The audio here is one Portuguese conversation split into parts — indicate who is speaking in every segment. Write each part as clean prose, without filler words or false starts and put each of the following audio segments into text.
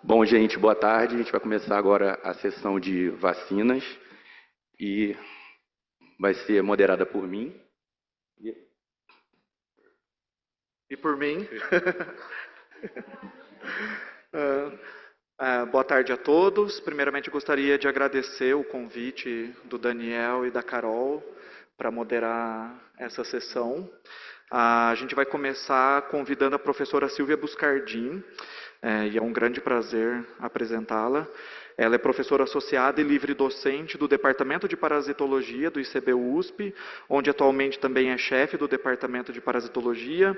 Speaker 1: Bom, gente, boa tarde. A gente vai começar agora a sessão de vacinas e vai ser moderada por mim.
Speaker 2: E por mim. Boa tarde a todos. Primeiramente, eu gostaria de agradecer o convite do Daniel e da Carol para moderar essa sessão. A gente vai começar convidando a professora Silvia Buscardin, e é um grande prazer apresentá-la. Ela é professora associada e livre docente do Departamento de Parasitologia do ICB-USP, onde atualmente também é chefe do Departamento de Parasitologia.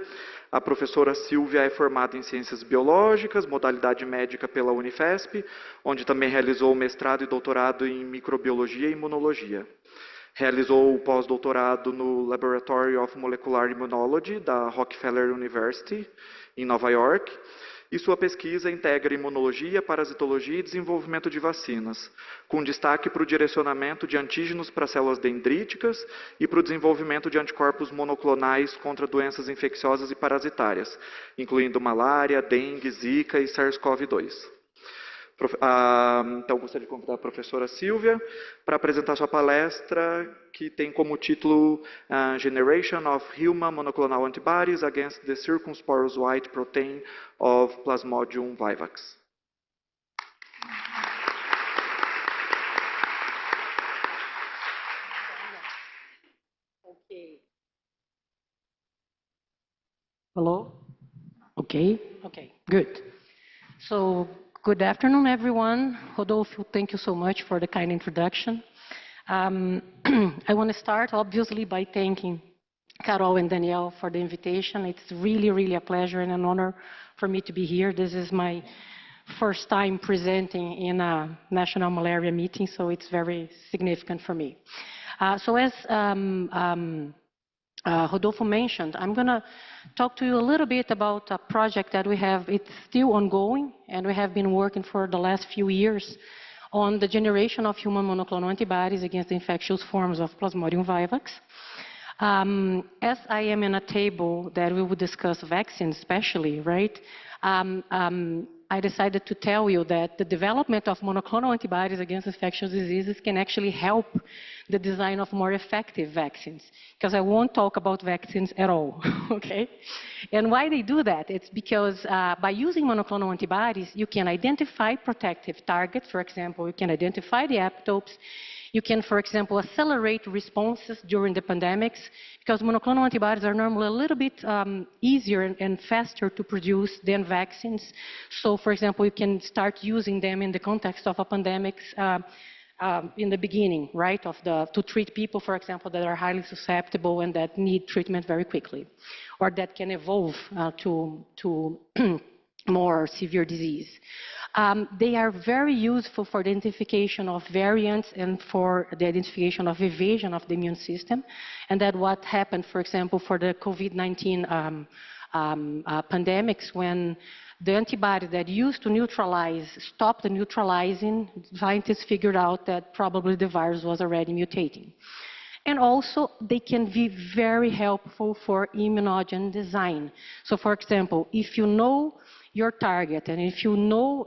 Speaker 2: A professora Silvia é formada em Ciências Biológicas, modalidade médica pela Unifesp, onde também realizou mestrado e doutorado em Microbiologia e Imunologia. Realizou o pós-doutorado no Laboratory of Molecular Immunology da Rockefeller University, em Nova York, e sua pesquisa integra imunologia, parasitologia e desenvolvimento de vacinas, com destaque para o direcionamento de antígenos para células dendríticas e para o desenvolvimento de anticorpos monoclonais contra doenças infecciosas e parasitárias, incluindo malária, dengue, zika e SARS-CoV-2. Então, gostaria de convidar a professora Silvia para apresentar sua palestra, que tem como título Generation of Human Monoclonal Antibodies Against the Circumsporous White Protein of Plasmodium vivax.
Speaker 3: Okay. Hello? Okay, good. So, good afternoon, everyone. Rodolfo, thank you so much for the kind introduction. I want to start, obviously, by thanking Carol and Danielle for the invitation. It's really, really a pleasure and an honor for me to be here. This is my first time presenting in a national malaria meeting, so it's very significant for me. So as Rodolfo mentioned, I'm going to talk to you a little bit about a project that we have. It's still ongoing, and we have been working for the last few years on the generation of human monoclonal antibodies against the infectious forms of Plasmodium vivax. As I am in a table that we will discuss vaccines especially, right? I decided to tell you that the development of monoclonal antibodies against infectious diseases can actually help the design of more effective vaccines, because I won't talk about vaccines at all, okay? And why they do that? It's because by using monoclonal antibodies, you can identify protective targets. For example, you can identify the epitopes. You can, for example, accelerate responses during the pandemics, because monoclonal antibodies are normally a little bit easier and faster to produce than vaccines. So, for example, you can start using them in the context of a pandemic in the beginning, right, to treat people, for example, that are highly susceptible and that need treatment very quickly, or that can evolve to more severe disease. They are very useful for the identification of variants and for the identification of evasion of the immune system. And that what happened, for example, for the COVID-19 pandemics, when the antibody that used to neutralize stopped the neutralizing, scientists figured out that probably the virus was already mutating. And also, they can be very helpful for immunogen design. So, for example, if you know your target, and if you know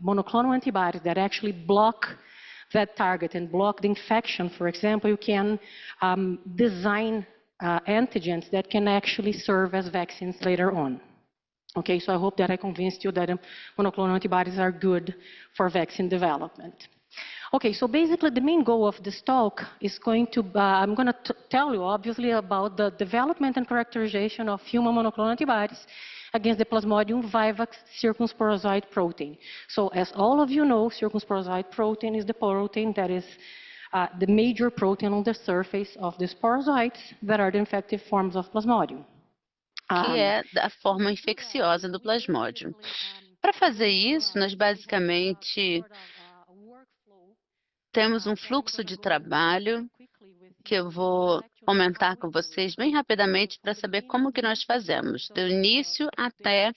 Speaker 3: monoclonal antibodies that actually block that target and block the infection, for example, you can design antigens that can actually serve as vaccines later on. Okay, so I hope that I convinced you that monoclonal antibodies are good for vaccine development. Okay, so basically the main goal of this talk is going to, I'm going to tell you obviously about the development and characterization of human monoclonal antibodies against the Plasmodium vivax circumsporozoite protein. So as all of you know, circumsporozoite protein is the protein that is the major protein on the surface of the sporozoites that are the infective forms of Plasmodium.
Speaker 4: Que é da forma infecciosa do Plasmodium. Para fazer isso, nós basicamente temos um fluxo de trabalho que eu vou comentar com vocês bem rapidamente para saber como que nós fazemos, do início até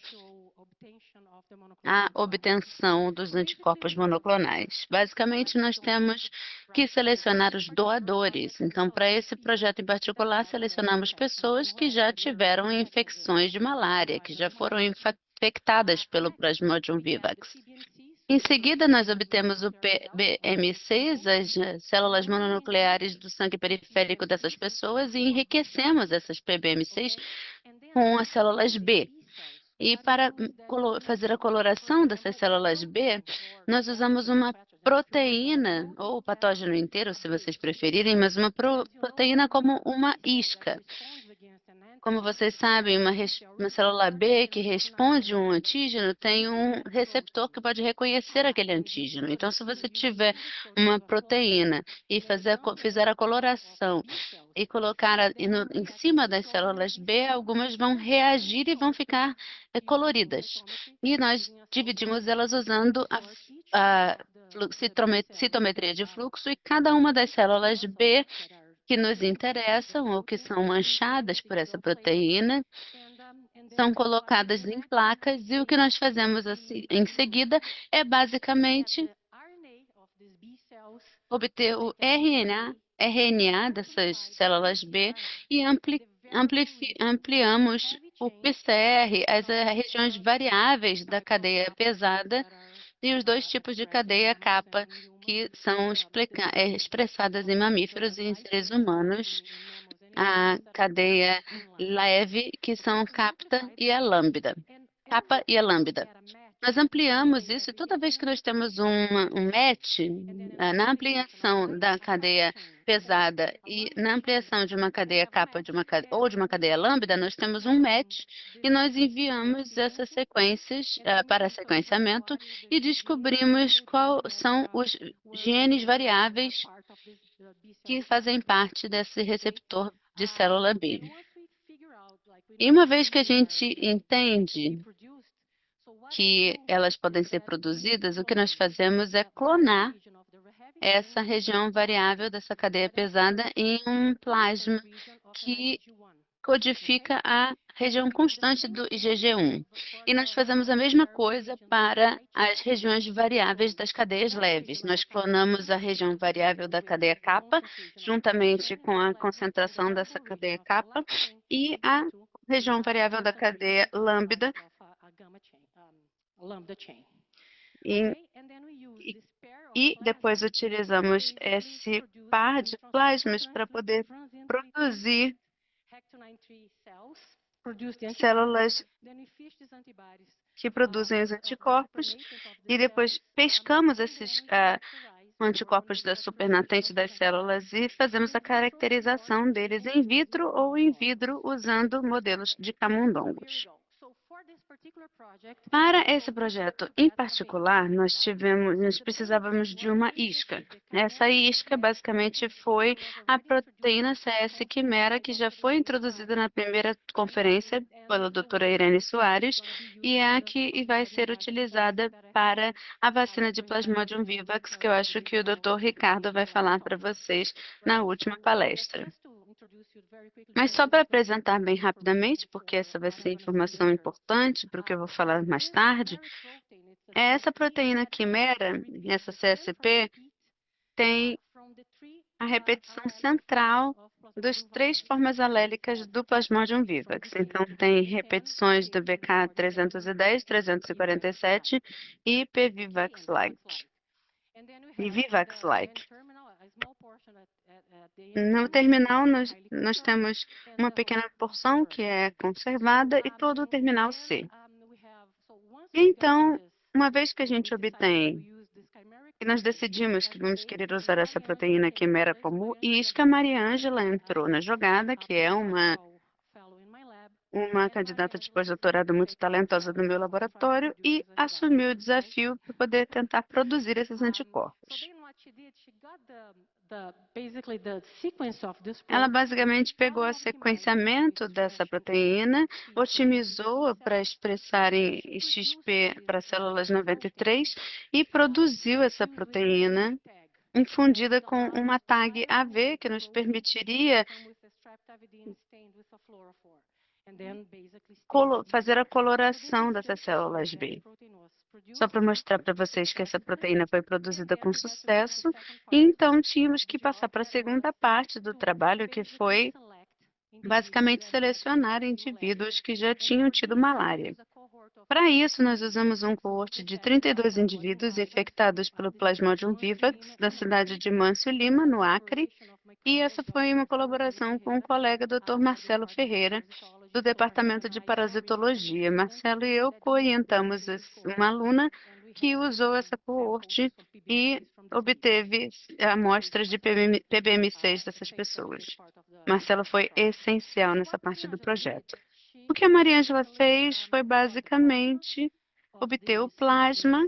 Speaker 4: a obtenção dos anticorpos monoclonais. Basicamente, nós temos que selecionar os doadores. Então, para esse projeto em particular, selecionamos pessoas que já tiveram infecções de malária, que já foram infectadas pelo Plasmodium vivax. Em seguida, nós obtemos o PBM6, as células mononucleares do sangue periférico dessas pessoas, e enriquecemos essas PBM6 com as células B. E para fazer a coloração dessas células B, nós usamos uma proteína, ou patógeno inteiro, se vocês preferirem, mas uma proteína como uma isca. Como vocês sabem, uma célula B que responde a um antígeno tem um receptor que pode reconhecer aquele antígeno. Então, se você tiver uma proteína e fizer a coloração e colocar em cima das células B, algumas vão reagir e vão ficar coloridas. E nós dividimos elas usando a citometria de fluxo, e cada uma das células B que nos interessam ou que são manchadas por essa proteína são colocadas em placas, e o que nós fazemos em seguida é basicamente obter o RNA dessas células B e ampliamos o PCR, as regiões variáveis da cadeia pesada e os dois tipos de cadeia kappa que são expressadas em mamíferos e em seres humanos, a cadeia leve, que são kappa e a lambda. Nós ampliamos isso, e toda vez que nós temos um match na ampliação da cadeia pesada e na ampliação de uma cadeia kappa ou de uma cadeia lambda, nós temos um match e nós enviamos essas sequências para sequenciamento e descobrimos quais são os genes variáveis que fazem parte desse receptor de célula B. E uma vez que a gente entende que elas podem ser produzidas, o que nós fazemos é clonar essa região variável dessa cadeia pesada em um plasma que codifica a região constante do IgG1. E nós fazemos a mesma coisa para as regiões variáveis das cadeias leves. Nós clonamos a região variável da cadeia kappa, juntamente com a concentração dessa cadeia kappa, e a região variável da cadeia lambda. E depois utilizamos esse par de plasmas para poder produzir células que produzem os anticorpos, e depois pescamos esses anticorpos da supernatante das células e fazemos a caracterização deles in vitro ou in vidro usando modelos de camundongos. Para esse projeto em particular, nós precisávamos de uma isca. Essa isca basicamente foi a proteína CS quimera, que já foi introduzida na primeira conferência pela doutora Irene Soares, e é a que vai ser utilizada para a vacina de Plasmodium vivax, que eu acho que o doutor Ricardo vai falar para vocês na última palestra. Mas só para apresentar bem rapidamente, porque essa vai ser informação importante para o que eu vou falar mais tarde, essa proteína quimera, essa CSP, tem a repetição central das 3 formas alélicas do Plasmodium vivax. Então, tem repetições do BK310, 347 e PVivax-like. E Vivax-like. No terminal, nós temos uma pequena porção que é conservada e todo o terminal C. Então, uma vez que a gente obtém, e nós decidimos que vamos querer usar essa proteína quimera como isca, Maria Ângela entrou na jogada, que é uma candidata de pós-doutorado muito talentosa do meu laboratório, e assumiu o desafio para poder tentar produzir esses anticorpos. Ela basicamente pegou o sequenciamento dessa proteína, otimizou para expressar em XP para células 93 e produziu essa proteína infundida com uma tag AV que nos permitiria fazer a coloração dessas células B. Só para mostrar para vocês que essa proteína foi produzida com sucesso, e então tínhamos que passar para a segunda parte do trabalho, que foi basicamente selecionar indivíduos que já tinham tido malária. Para isso, nós usamos um coorte de 32 indivíduos infectados pelo Plasmodium vivax da cidade de Mâncio Lima, no Acre, e essa foi uma colaboração com o colega Dr. Marcelo Ferreira, do Departamento de Parasitologia. Marcelo e eu co-orientamos uma aluna que usou essa coorte e obteve amostras de PBM6 dessas pessoas. Marcelo foi essencial nessa parte do projeto. O que a Mariângela fez foi basicamente obter o plasma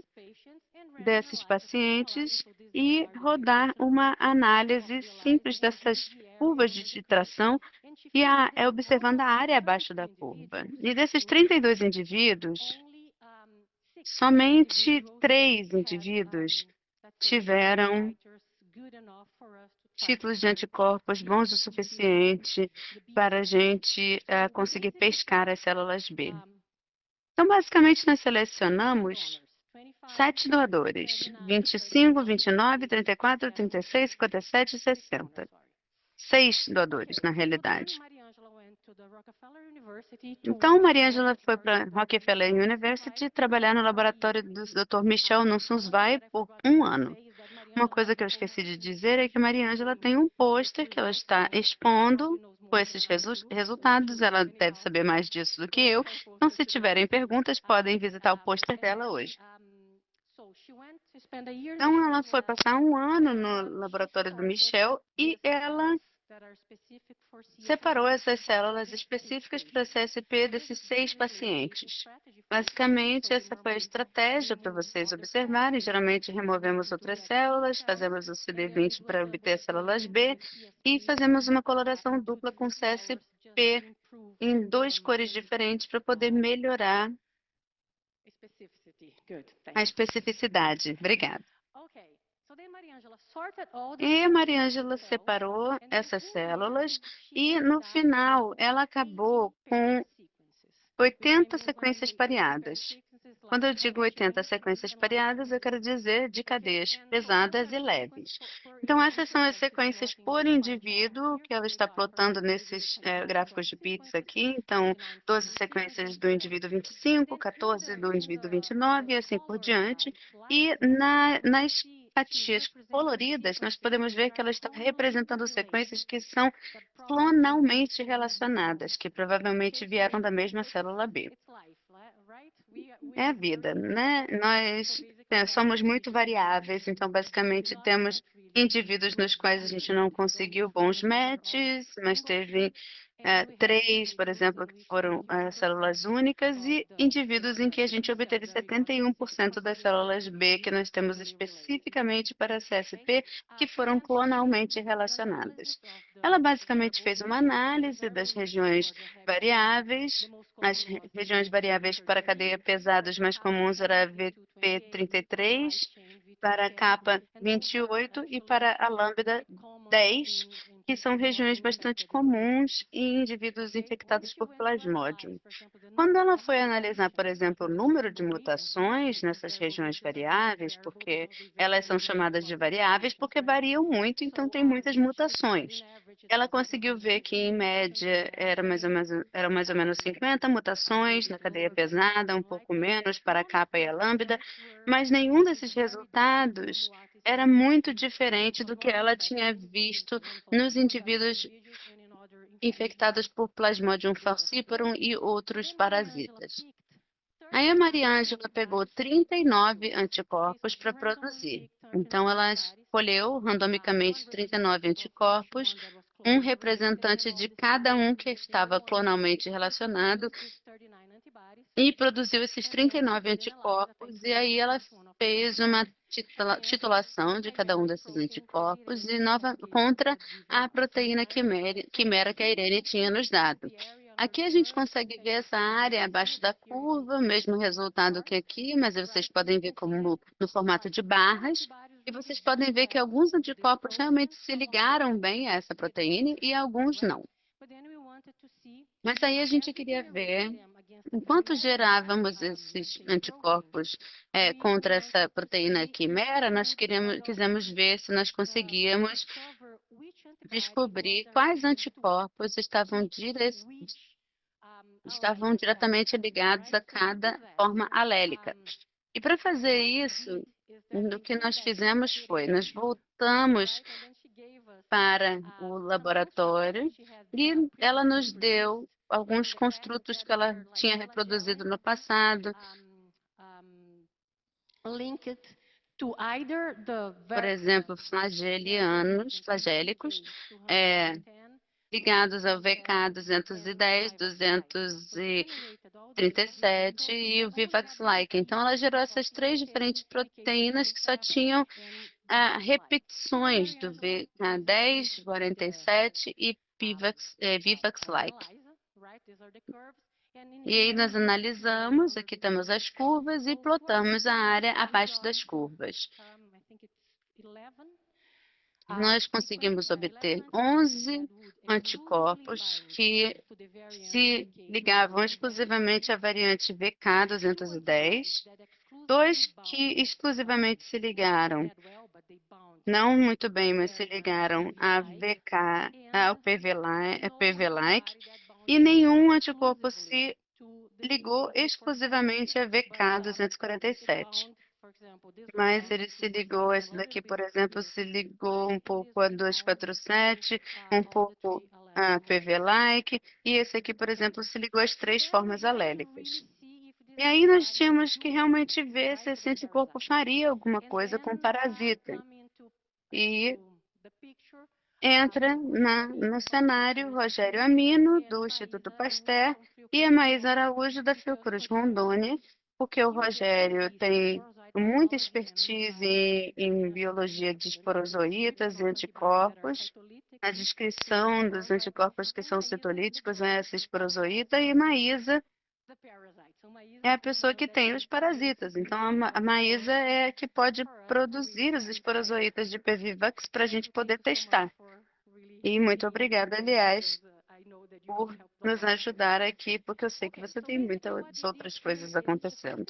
Speaker 4: desses pacientes e rodar uma análise simples dessas curvas de titração e observando a área abaixo da curva. E desses 32 indivíduos, somente 3 indivíduos tiveram títulos de anticorpos bons o suficiente para a gente conseguir pescar as células B. Então, basicamente, nós selecionamos 7 doadores, 25, 29, 34, 36, 57 e 60. 6 doadores, na realidade. Então, Mariângela foi para Rockefeller University trabalhar no laboratório do Dr. Michel Nussensweib por 1 ano. Uma coisa que eu esqueci de dizer é que a Mariângela tem um pôster que ela está expondo com esses resultados. Ela deve saber mais disso do que eu. Então, se tiverem perguntas, podem visitar o pôster dela hoje. Então, ela foi passar 1 ano no laboratório do Michel e ela separou essas células específicas para a CSP desses 6 pacientes. Basicamente, essa foi a estratégia para vocês observarem. Geralmente, removemos outras células, fazemos o CD20 para obter células B e fazemos uma coloração dupla com CSP em 2 cores diferentes para poder melhorar a especificidade. Obrigada. E a Mariângela separou essas células e, no final, ela acabou com 80 sequências pareadas. Quando eu digo 80 sequências pareadas, eu quero dizer de cadeias pesadas e leves. Então, essas são as sequências por indivíduo que ela está plotando nesses gráficos de pizza aqui. Então, 12 sequências do indivíduo 25, 14 do indivíduo 29 e assim por diante. E nas fatias coloridas, nós podemos ver que ela está representando sequências que são clonalmente relacionadas, que provavelmente vieram da mesma célula B. É a vida, né? Nós somos muito variáveis, então basicamente temos indivíduos nos quais a gente não conseguiu bons matches, mas teve 3, por exemplo, que foram células únicas e indivíduos em que a gente obteve 71% das células B que nós temos especificamente para a CSP, que foram clonalmente relacionadas. Ela basicamente fez uma análise das regiões variáveis. As regiões variáveis para a cadeia pesados mais comuns era a VP33, para a capa 28 e para a lambda 10, que são regiões bastante comuns em indivíduos infectados por Plasmodium. Quando ela foi analisar, por exemplo, o número de mutações nessas regiões variáveis, porque elas são chamadas de variáveis porque variam muito, então tem muitas mutações. Ela conseguiu ver que, em média, eram mais ou menos 50 mutações na cadeia pesada, um pouco menos para a capa e a lambda, mas nenhum desses resultados era muito diferente do que ela tinha visto nos indivíduos infectados por Plasmodium falciparum e outros parasitas. Aí a Mariângela pegou 39 anticorpos para produzir. Então, ela escolheu randomicamente 39 anticorpos, um representante de cada um que estava clonalmente relacionado, e produziu esses 39 anticorpos, e aí ela fez uma titulação de cada um desses anticorpos e contra a proteína quimera que a Irene tinha nos dado. Aqui a gente consegue ver essa área abaixo da curva, mesmo resultado que aqui, mas vocês podem ver como no formato de barras, e vocês podem ver que alguns anticorpos realmente se ligaram bem a essa proteína e alguns não. Mas aí a gente queria ver, enquanto gerávamos esses anticorpos contra essa proteína quimera, nós quisemos ver se nós conseguíamos descobrir quais anticorpos estavam estavam diretamente ligados a cada forma alélica. E para fazer isso, o que nós fizemos foi, nós voltamos para o laboratório e ela nos deu alguns construtos que ela tinha reproduzido no passado. Por exemplo, flagélicos, ligados ao VK210, 237 e o Vivax-like. Então, ela gerou essas 3 diferentes proteínas que só tinham repetições do VK10, 47 e Vivax-like. E aí nós analisamos, aqui temos as curvas e plotamos a área abaixo das curvas. Nós conseguimos obter 11 anticorpos que se ligavam exclusivamente à variante VK210, 2 que exclusivamente se ligaram, não muito bem, mas se ligaram ao PV-like, e nenhum anticorpo se ligou exclusivamente a VK247. Mas ele se ligou, esse daqui, por exemplo, se ligou um pouco a 247, um pouco a PV-like, e esse aqui, por exemplo, se ligou às 3 formas alélicas. E aí nós tínhamos que realmente ver se esse anticorpo faria alguma coisa com o parasita. E entra no cenário Rogério Amino, do Instituto Pasteur, e a Maísa Araújo, da Fiocruz Rondônia, porque o Rogério tem muita expertise em biologia de esporozoítas e anticorpos. A descrição dos anticorpos que são citolíticos é essa esporozoíta, e Maísa é a pessoa que tem os parasitas. Então, a Maísa é a que pode produzir os esporozoítas de PVivax para a gente poder testar. E muito obrigada, aliás, por nos ajudar aqui, porque eu sei que você tem muitas outras coisas acontecendo.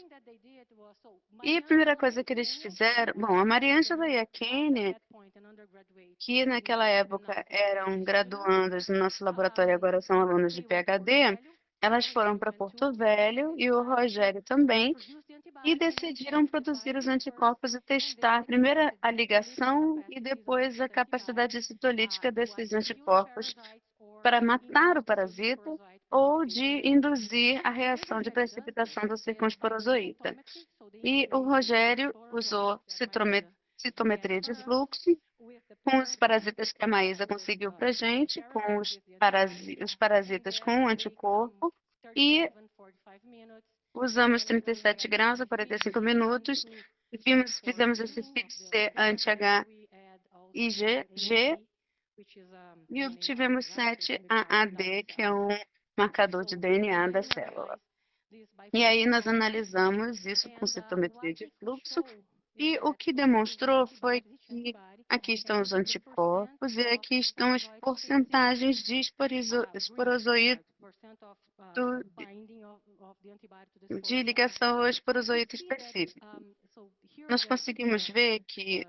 Speaker 4: E a primeira coisa que eles fizeram, bom, a Mariângela e a Kênia, que naquela época eram graduandas no nosso laboratório e agora são alunos de PhD, elas foram para Porto Velho e o Rogério também, e decidiram produzir os anticorpos e testar primeiro a ligação e depois a capacidade citolítica desses anticorpos para matar o parasita ou de induzir a reação de precipitação do circunsporozoíta. E o Rogério usou citometria de fluxo com os parasitas que a Maísa conseguiu para a gente, com os parasitas com anticorpo, e usamos 37 graus a 45 minutos, e fizemos esse FIT-C anti-HIgG e obtivemos 7-AAD, que é um marcador de DNA da célula. E aí nós analisamos isso com citometria de fluxo, e o que demonstrou foi que aqui estão os anticorpos e aqui estão as porcentagens de esporozoíto de ligação ao esporozoíto específico. Nós conseguimos ver que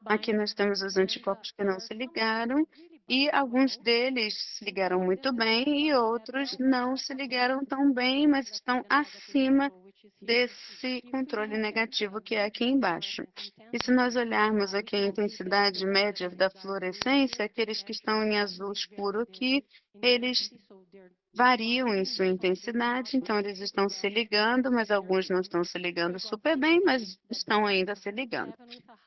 Speaker 4: aqui nós temos os anticorpos que não se ligaram, e alguns deles se ligaram muito bem e outros não se ligaram tão bem, mas estão acima desse controle negativo que é aqui embaixo. E se nós olharmos aqui a intensidade média da fluorescência, aqueles que estão em azul escuro aqui, eles variam em sua intensidade, então eles estão se ligando, mas alguns não estão se ligando super bem, mas estão ainda se ligando.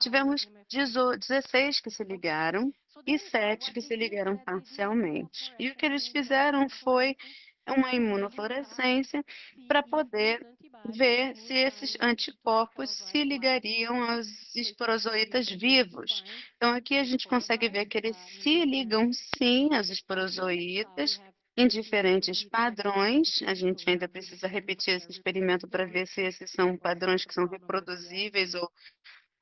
Speaker 4: Tivemos 16 que se ligaram e 7 que se ligaram parcialmente. E o que eles fizeram foi uma imunofluorescência para poder ver se esses anticorpos se ligariam aos esporozoítas vivos. Então, aqui a gente consegue ver que eles se ligam sim aos esporozoítas em diferentes padrões. A gente ainda precisa repetir esse experimento para ver se esses são padrões que são reproduzíveis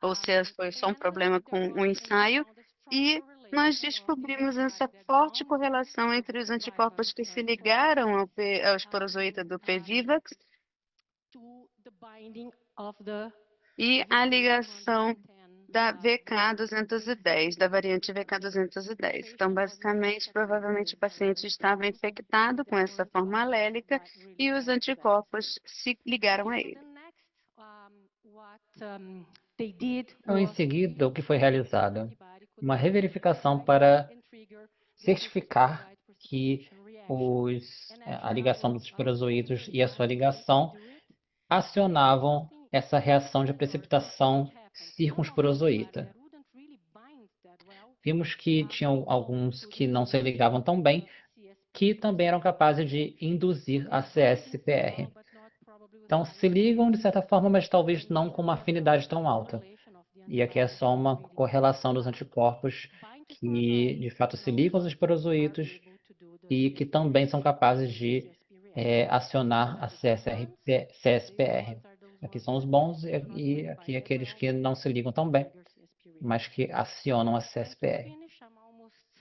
Speaker 4: ou se foi só um problema com o ensaio. E nós descobrimos essa forte correlação entre os anticorpos que se ligaram ao esporozoíta do PVivax e a ligação da VK210, da variante VK210. Então, basicamente, provavelmente o paciente estava infectado com essa forma alélica e os anticorpos se ligaram a ele.
Speaker 5: Então, em seguida, o que foi realizado? Uma reverificação para certificar que a ligação dos esporozoítos e a sua ligação acionavam essa reação de precipitação circunsporozoíta. Vimos que tinham alguns que não se ligavam tão bem, que também eram capazes de induzir a CSPR. Então, se ligam de certa forma, mas talvez não com uma afinidade tão alta. E aqui é só uma correlação dos anticorpos que, de fato, se ligam aos esporozoítos e que também são capazes de acionar a CSPR. Aqui são os bons e aqui aqueles que não se ligam tão bem, mas que acionam a CSPR.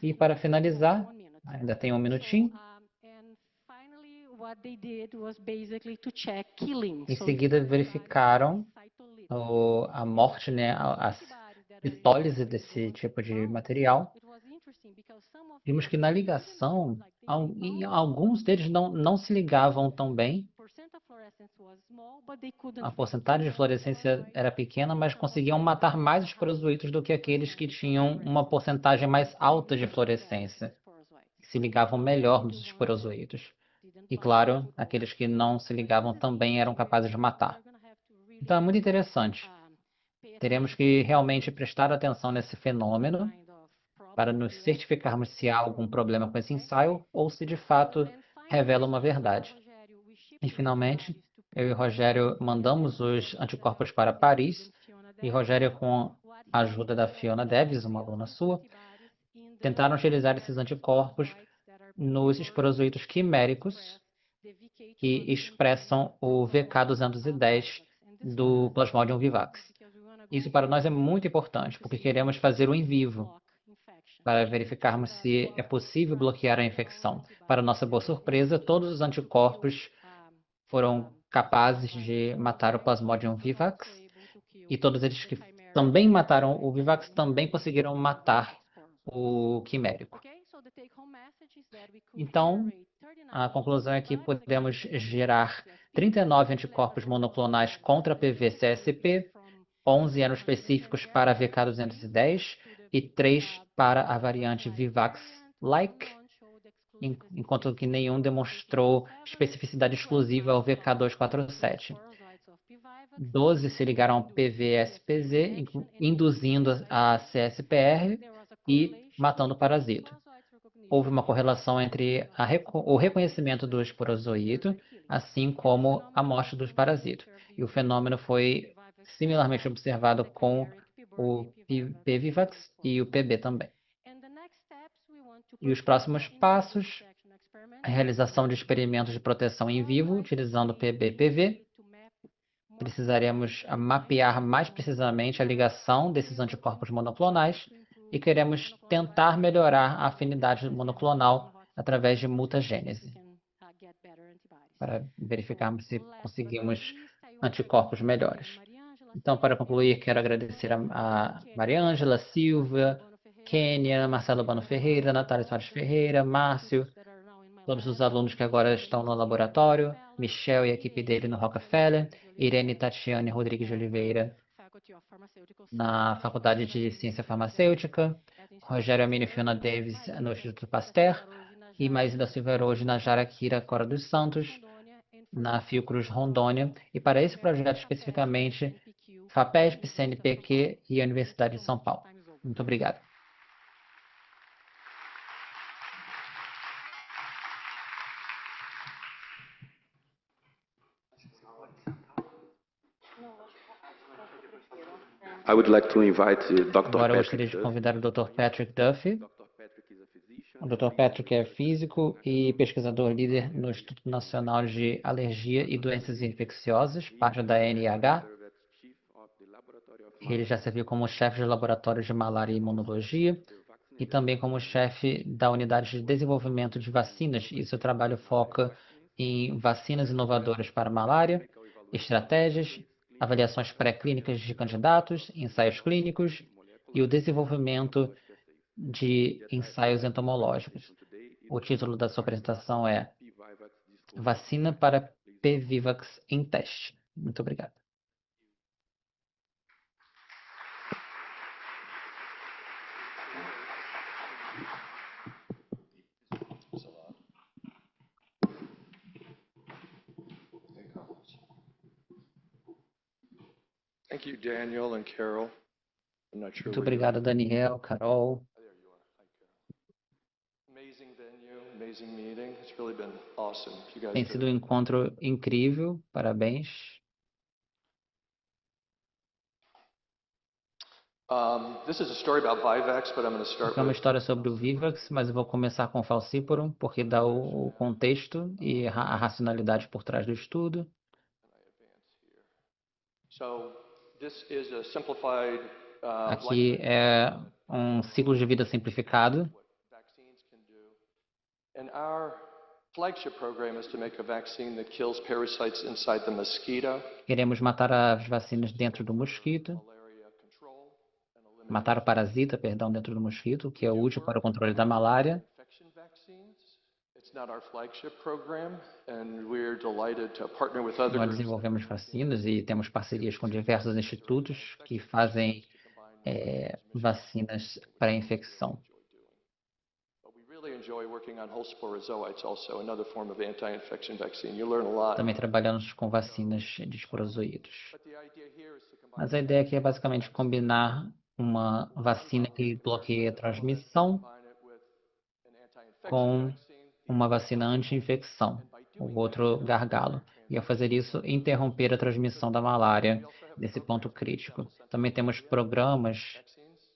Speaker 5: E para finalizar, ainda tem um minutinho. Em seguida, verificaram a morte, né, a citólise desse tipo de material. Vimos que na ligação, alguns deles não se ligavam tão bem. A porcentagem de fluorescência era pequena, mas conseguiam matar mais os esporozoítos do que aqueles que tinham uma porcentagem mais alta de fluorescência, que se ligavam melhor nos esporozoítos. E, claro, aqueles que não se ligavam também eram capazes de matar. Então, é muito interessante. Teremos que realmente prestar atenção nesse fenômeno para nos certificarmos se há algum problema com esse ensaio ou se de fato revela uma verdade. E, finalmente, eu e Rogério mandamos os anticorpos para Paris, e Rogério, com a ajuda da Fiona Davis, uma aluna sua, tentaram utilizar esses anticorpos nos esporozoítos quiméricos que expressam o VK210 do Plasmodium vivax. Isso para nós é muito importante, porque queremos fazer o in vivo, para verificarmos se é possível bloquear a infecção. Para nossa boa surpresa, todos os anticorpos foram capazes de matar o Plasmodium vivax, e todos eles que também mataram o vivax também conseguiram matar o quimérico. Então, a conclusão é que podemos gerar 39 anticorpos monoclonais contra PV-CSP, 11 eram específicos para a VK210 e 3 para a variante Vivax-like, enquanto que nenhum demonstrou especificidade exclusiva ao VK247. 12 se ligaram ao PV-SPZ, induzindo a CSPR e matando o parasito. Houve uma correlação entre o reconhecimento do esporozoíto, assim como a morte dos parasitos. E o fenômeno foi similarmente observado com o PVivax e o PB também. E os próximos passos, a realização de experimentos de proteção em vivo utilizando PB-PV. Precisaremos mapear mais precisamente a ligação desses anticorpos monoclonais e queremos tentar melhorar a afinidade monoclonal através de mutagênese, para verificarmos se conseguimos anticorpos melhores. Então, para concluir, quero agradecer a Mariângela, Silvia, Kênia, Marcelo Bano Ferreira, Natália Soares Ferreira, Márcio, todos os alunos que agora estão no laboratório, Michel e a equipe dele no Rockefeller, Irene Tatiane Rodrigues de Oliveira na Faculdade de Ciência Farmacêutica, Rogério Amino e Fiona Davis no Instituto Pasteur, e Maísa da Silva hoje na Jaraquira Cora dos Santos, na Fiocruz Rondônia, e para esse projeto especificamente, FAPESP, CNPq e a Universidade de São Paulo. Muito obrigado.
Speaker 1: I would like to invite Dr.
Speaker 5: Agora eu
Speaker 1: Patrick
Speaker 5: gostaria de
Speaker 1: Duffy.
Speaker 5: convidar o Dr. Patrick Duffy. O Dr. Patrick é físico e pesquisador líder no Instituto Nacional de Alergia e Doenças Infecciosas, parte da NIH. Ele já serviu como chefe de laboratório de malária e imunologia e também como chefe da unidade de desenvolvimento de vacinas. E seu trabalho foca em vacinas inovadoras para malária, estratégias avaliações pré-clínicas de candidatos, ensaios clínicos e o desenvolvimento de ensaios entomológicos. O título da sua apresentação é Vacina para PVIVAX em teste. Muito obrigado.
Speaker 6: Thank you, Daniel and Carol. I'm not sure
Speaker 5: Muito
Speaker 6: where you're
Speaker 5: obrigado, Daniel, Carol.
Speaker 6: Amazing venue, amazing meeting. It's really been awesome. You guys
Speaker 5: Tem sido um encontro incrível. Parabéns.
Speaker 6: This is a story about Vivax, but I'm going to start
Speaker 5: Essa é uma
Speaker 6: with
Speaker 5: história sobre o Vivax, mas eu vou começar com o falciparum, porque dá o contexto e a racionalidade por trás do estudo.
Speaker 6: So this is a simplified
Speaker 5: Aqui é um ciclo de vida simplificado.
Speaker 6: what vaccines can do. And our flagship program is to make a vaccine that kills parasites inside the mosquito,
Speaker 5: Queremos matar as vacinas dentro do mosquito,
Speaker 6: malaria control, and eliminate
Speaker 5: matar o parasita, perdão, dentro do mosquito, que é útil para o controle da malária.
Speaker 6: infection vaccines. It's not our flagship program, and we're delighted to partner with other
Speaker 5: Nós
Speaker 6: groups.
Speaker 5: desenvolvemos vacinas e temos parcerias com diversos institutos que fazem vacinas para infecção.
Speaker 6: But we really enjoy working on whole sporozoites also, another form of anti-infection vaccine. You learn a lot.
Speaker 5: Também trabalhamos com vacinas de esporozoídos.
Speaker 6: But the idea here is to combine
Speaker 5: Mas a ideia aqui é basicamente combinar uma vacina que bloqueia a transmissão
Speaker 6: it with an anti-infection
Speaker 5: com
Speaker 6: vaccine.
Speaker 5: uma vacina anti-infecção, o outro gargalo. E ao fazer isso, interromper a transmissão da malária, nesse ponto crítico. Também temos programas,
Speaker 6: Vaccines,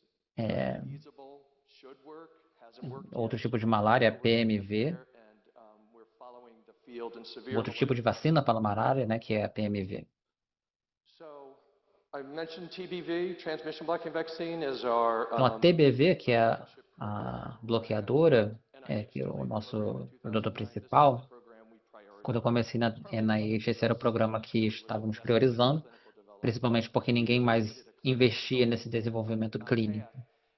Speaker 6: feasible, should work, hasn't worked yet.
Speaker 5: outro tipo de malária, PMV,
Speaker 6: And we're following the field in severe
Speaker 5: outro tipo de vacina para a malária, né, que é a PMV.
Speaker 6: So I mentioned TBV, transmission blocking vaccine, is our
Speaker 5: Então, a TBV, que é a bloqueadora, que é o nosso produto principal,
Speaker 6: program we prioritize.
Speaker 5: quando eu comecei na NIH, esse era o programa que estávamos priorizando, principalmente porque ninguém mais investia nesse desenvolvimento clínico.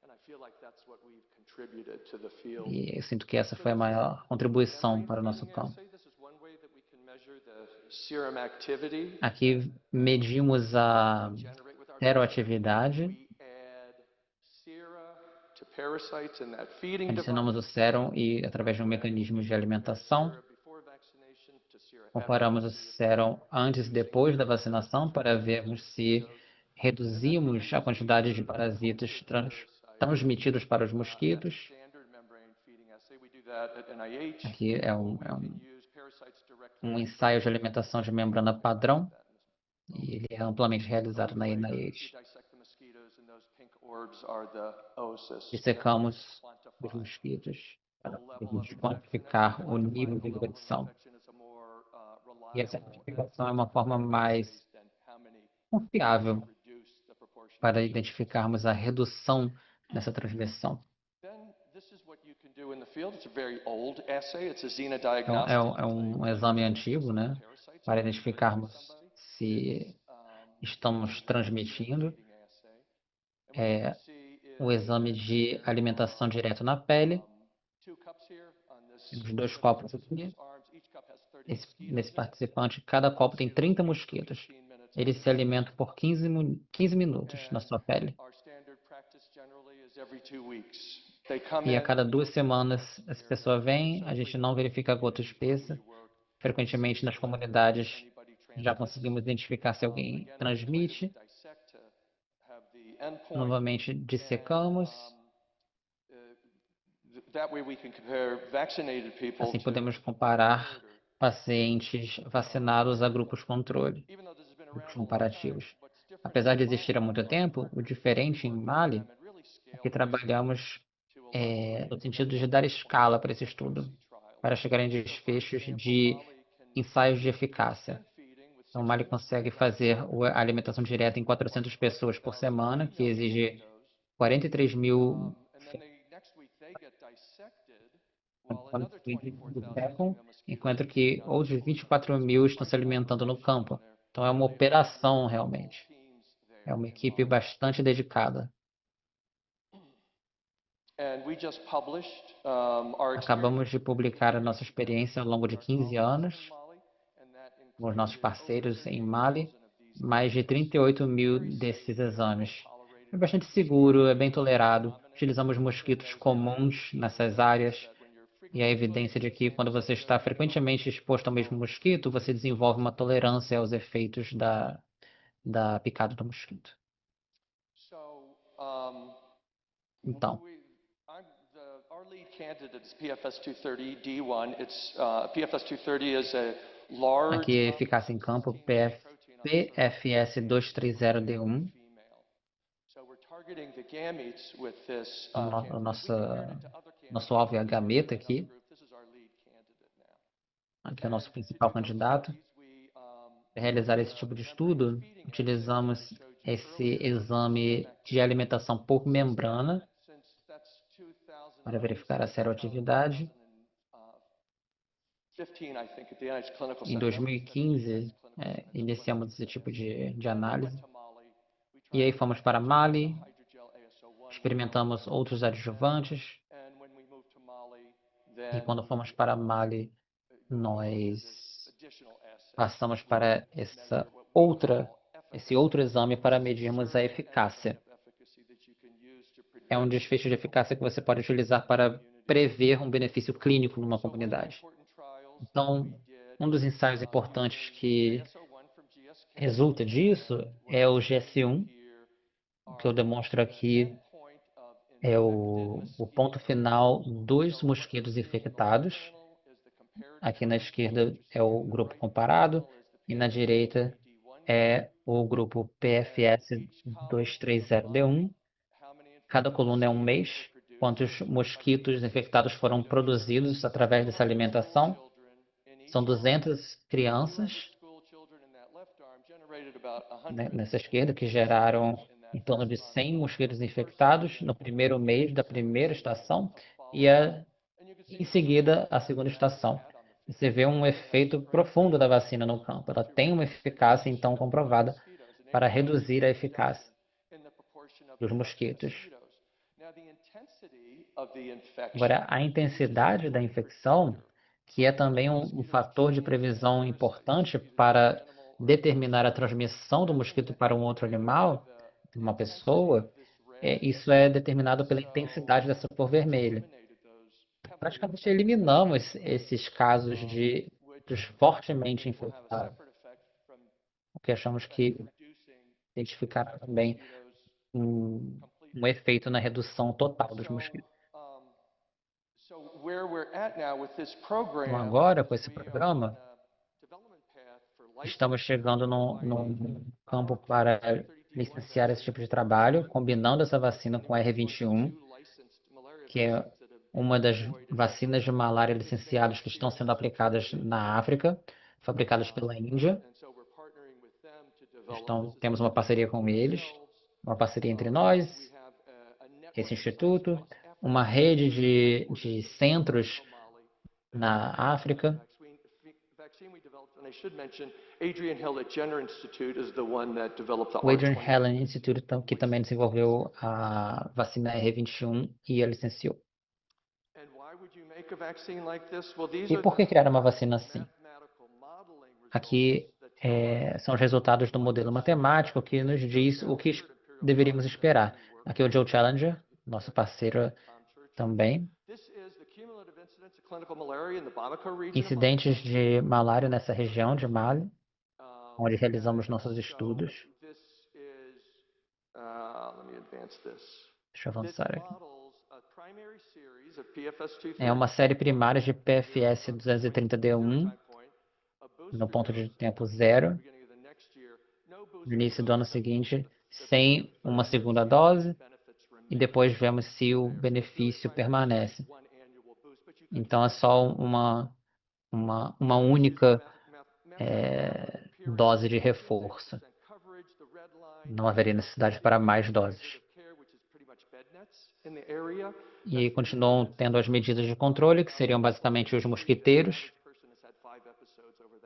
Speaker 6: And I feel like that's what we've contributed to the field.
Speaker 5: E eu sinto que essa foi a maior contribuição para o nosso campo.
Speaker 6: Assay, this is one way that we can measure the serum activity.
Speaker 5: Aqui medimos a
Speaker 6: Generate with our
Speaker 5: seroatividade,
Speaker 6: we add sera to parasites in that feeding device.
Speaker 5: adicionamos o sérum e, através de um mecanismo de alimentação,
Speaker 6: Sera before vaccination to sera
Speaker 5: comparamos o sérum antes e depois da vacinação para vermos se reduzimos a quantidade de parasitas transmitidos para os mosquitos.
Speaker 6: standard membrane feeding assay. We do that at NIH.
Speaker 5: Aqui é
Speaker 6: We can use parasites directly.
Speaker 5: ensaio de alimentação de membrana padrão e ele é amplamente realizado na
Speaker 6: We
Speaker 5: NIH.
Speaker 6: dissect the mosquitoes, and those pink orbs are the oocysts.
Speaker 5: Dissecamos os mosquitos para podermos quantificar o nível de infecção. E essa quantificação é uma forma mais confiável para identificarmos a redução dessa transmissão. Então, é um exame antigo, né, para identificarmos se estamos transmitindo. É o exame de alimentação direto na pele. Temos 2 copos aqui. Nesse participante, cada copo tem 30 mosquitos. Eles se alimentam por 15 minutos na sua pele. E a cada 2 semanas, essa pessoa vem, a gente não verifica a gota espessa. Frequentemente, nas comunidades, já conseguimos identificar se alguém transmite. Novamente, dissecamos. Assim, podemos comparar pacientes vacinados a grupos controle, grupos comparativos. Apesar de existir há muito tempo, o diferente em Mali é que trabalhamos no sentido de dar escala para esse estudo, para chegar em desfechos de ensaios de eficácia. Então, o Mali consegue fazer a alimentação direta em 400 pessoas por semana, que exige 43 mil enquanto que outros 24 mil estão se alimentando no campo. Então é uma operação realmente. É uma equipe bastante dedicada. Acabamos de publicar a nossa experiência ao longo de 15 anos com os nossos parceiros em Mali, mais de 38 mil desses exames. É bastante seguro, é bem tolerado. Utilizamos mosquitos comuns nessas áreas e a evidência de que quando você está frequentemente exposto ao mesmo mosquito, você desenvolve uma tolerância aos efeitos da picada do mosquito. Então,
Speaker 6: our lead candidate is PFS 230D1. PFS 230 is a large
Speaker 5: aqui eficácia em campo PFS 230D1. O nosso alvo é a gameta aqui. Aqui é o nosso principal candidato. Para realizar esse tipo de estudo, utilizamos esse exame de alimentação por membrana para verificar a seroatividade. Em 2015, iniciamos esse tipo de análise. E aí fomos para Mali, experimentamos outros adjuvantes. E quando fomos para Mali, nós passamos para esse outro exame para medirmos a eficácia. É um desfecho de eficácia que você pode utilizar para prever um benefício clínico numa comunidade. Então, um dos ensaios importantes que resulta disso é o GS1, que eu demonstro aqui é o ponto final dos mosquitos infectados. Aqui na esquerda é o grupo comparado e na direita é o grupo PFS 230D1. Cada coluna é um mês, quantos mosquitos infectados foram produzidos através dessa alimentação. São 200 crianças nessa esquerda que geraram em torno de 100 mosquitos infectados no primeiro mês da primeira estação e em seguida a segunda estação. Você vê um efeito profundo da vacina no campo. Ela tem uma eficácia então comprovada para reduzir a eficácia dos mosquitos. Agora, a intensidade da infecção, que é também um fator de previsão importante para determinar a transmissão do mosquito para um outro animal, uma pessoa, isso é determinado pela intensidade dessa cor vermelha. Praticamente eliminamos esses casos dos fortemente infectados, porque achamos que identificar também um efeito na redução total dos mosquitos. Então, agora, com esse programa, estamos chegando num campo para licenciar esse tipo de trabalho, combinando essa vacina com a R21, que é uma das vacinas de malária licenciadas que estão sendo aplicadas na África, fabricadas pela Índia. Então, temos uma parceria com eles, uma parceria entre nós, esse instituto, uma rede de centros na África. O Adrian Helen Institute, que também desenvolveu a vacina R21 e a licenciou. E por que criar uma vacina assim? Aqui são os resultados do modelo matemático que nos diz o que deveríamos esperar. Aqui é o Joe Challenger, nosso parceiro também. Incidentes de malária nessa região de Mali, onde realizamos nossos estudos. Deixa eu avançar aqui. É uma série primária de PFS 230D1, no ponto de tempo 0, no início do ano seguinte, sem uma segunda dose, e depois vemos se o benefício permanece. Então, é só uma única dose de reforço. Não haveria necessidade para mais doses. E continuam tendo as medidas de controle, que seriam basicamente os mosquiteiros.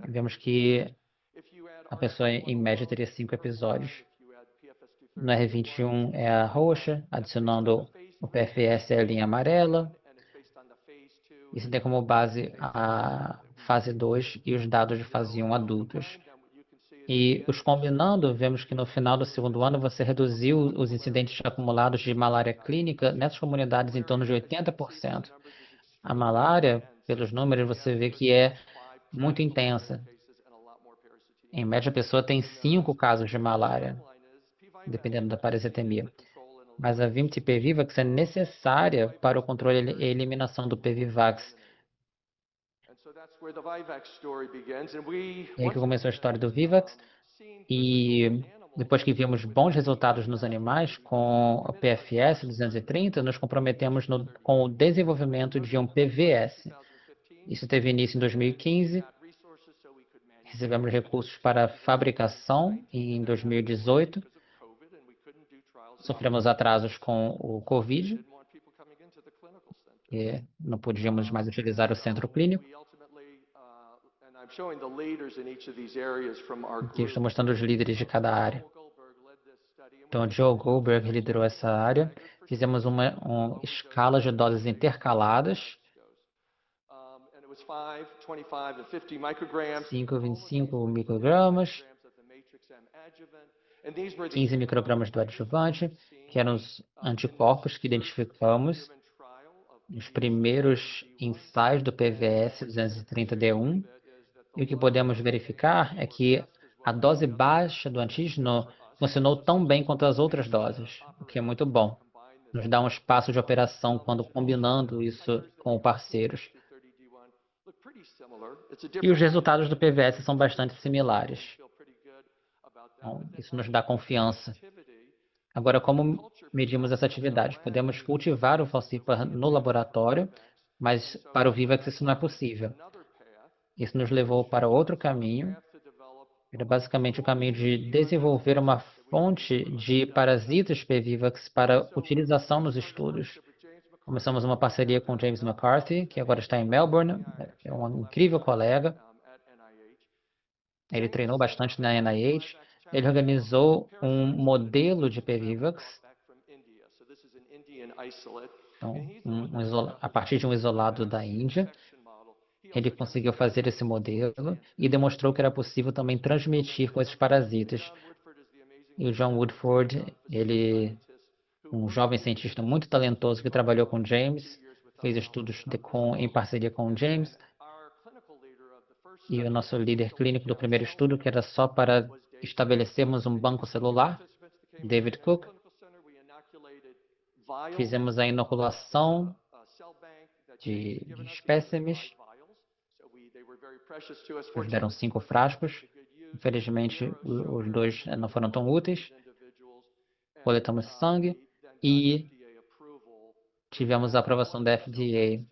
Speaker 5: Vemos que a pessoa em média teria 5 episódios. No R21 é a roxa, adicionando o PFS é a linha amarela. Isso tem como base a fase 2 e os dados de fase 1 adultos. E os combinando, vemos que no final do segundo ano você reduziu os incidentes acumulados de malária clínica nessas comunidades em torno de 80%. A malária, pelos números, você vê que é muito intensa. Em média, a pessoa tem 5 casos de malária, dependendo da parasitemia. Mas a VIMT-PVIVAX é necessária para o controle e eliminação do PVVAX. E aí que começou a história do Vivax. E depois que vimos bons resultados nos animais com o PFS 230, nos comprometemos com o desenvolvimento de um PVS. Isso teve início em 2015. Recebemos recursos para fabricação em 2018. Sofremos atrasos com o Covid. E não podíamos mais utilizar o centro clínico. Aqui estou mostrando os líderes de cada área. Então, Joe Goldberg liderou essa área. Fizemos uma escala de doses intercaladas. 5, 25 microgramas. 15 microgramas do adjuvante, que eram os anticorpos que identificamos nos primeiros ensaios do PVS 230D1. E o que podemos verificar é que a dose baixa do antígeno funcionou tão bem quanto as outras doses, o que é muito bom. Nos dá um espaço de operação quando combinando isso com parceiros. E os resultados do PVS são bastante similares. Então, isso nos dá confiança. Agora, como medimos essa atividade? Podemos cultivar o falciparum no laboratório, mas para o Vivax isso não é possível. Isso nos levou para outro caminho. Era basicamente o caminho de desenvolver uma fonte de parasitas PVivax para utilização nos estudos. Começamos uma parceria com James McCarthy, que agora está em Melbourne, é um incrível colega. Ele treinou bastante na NIH. Ele organizou um modelo de PVivax, então, a partir de um isolado da Índia. Ele conseguiu fazer esse modelo e demonstrou que era possível também transmitir com esses parasitas. E o John Woodford, ele um jovem cientista muito talentoso que trabalhou com James, fez estudos em parceria com o James. E o nosso líder clínico do primeiro estudo, que era só para estabelecermos um banco celular, David Cook. Fizemos a inoculação de espécimes. Nos deram 5 frascos. Infelizmente, os 2 não foram tão úteis. Coletamos sangue e tivemos a aprovação da FDA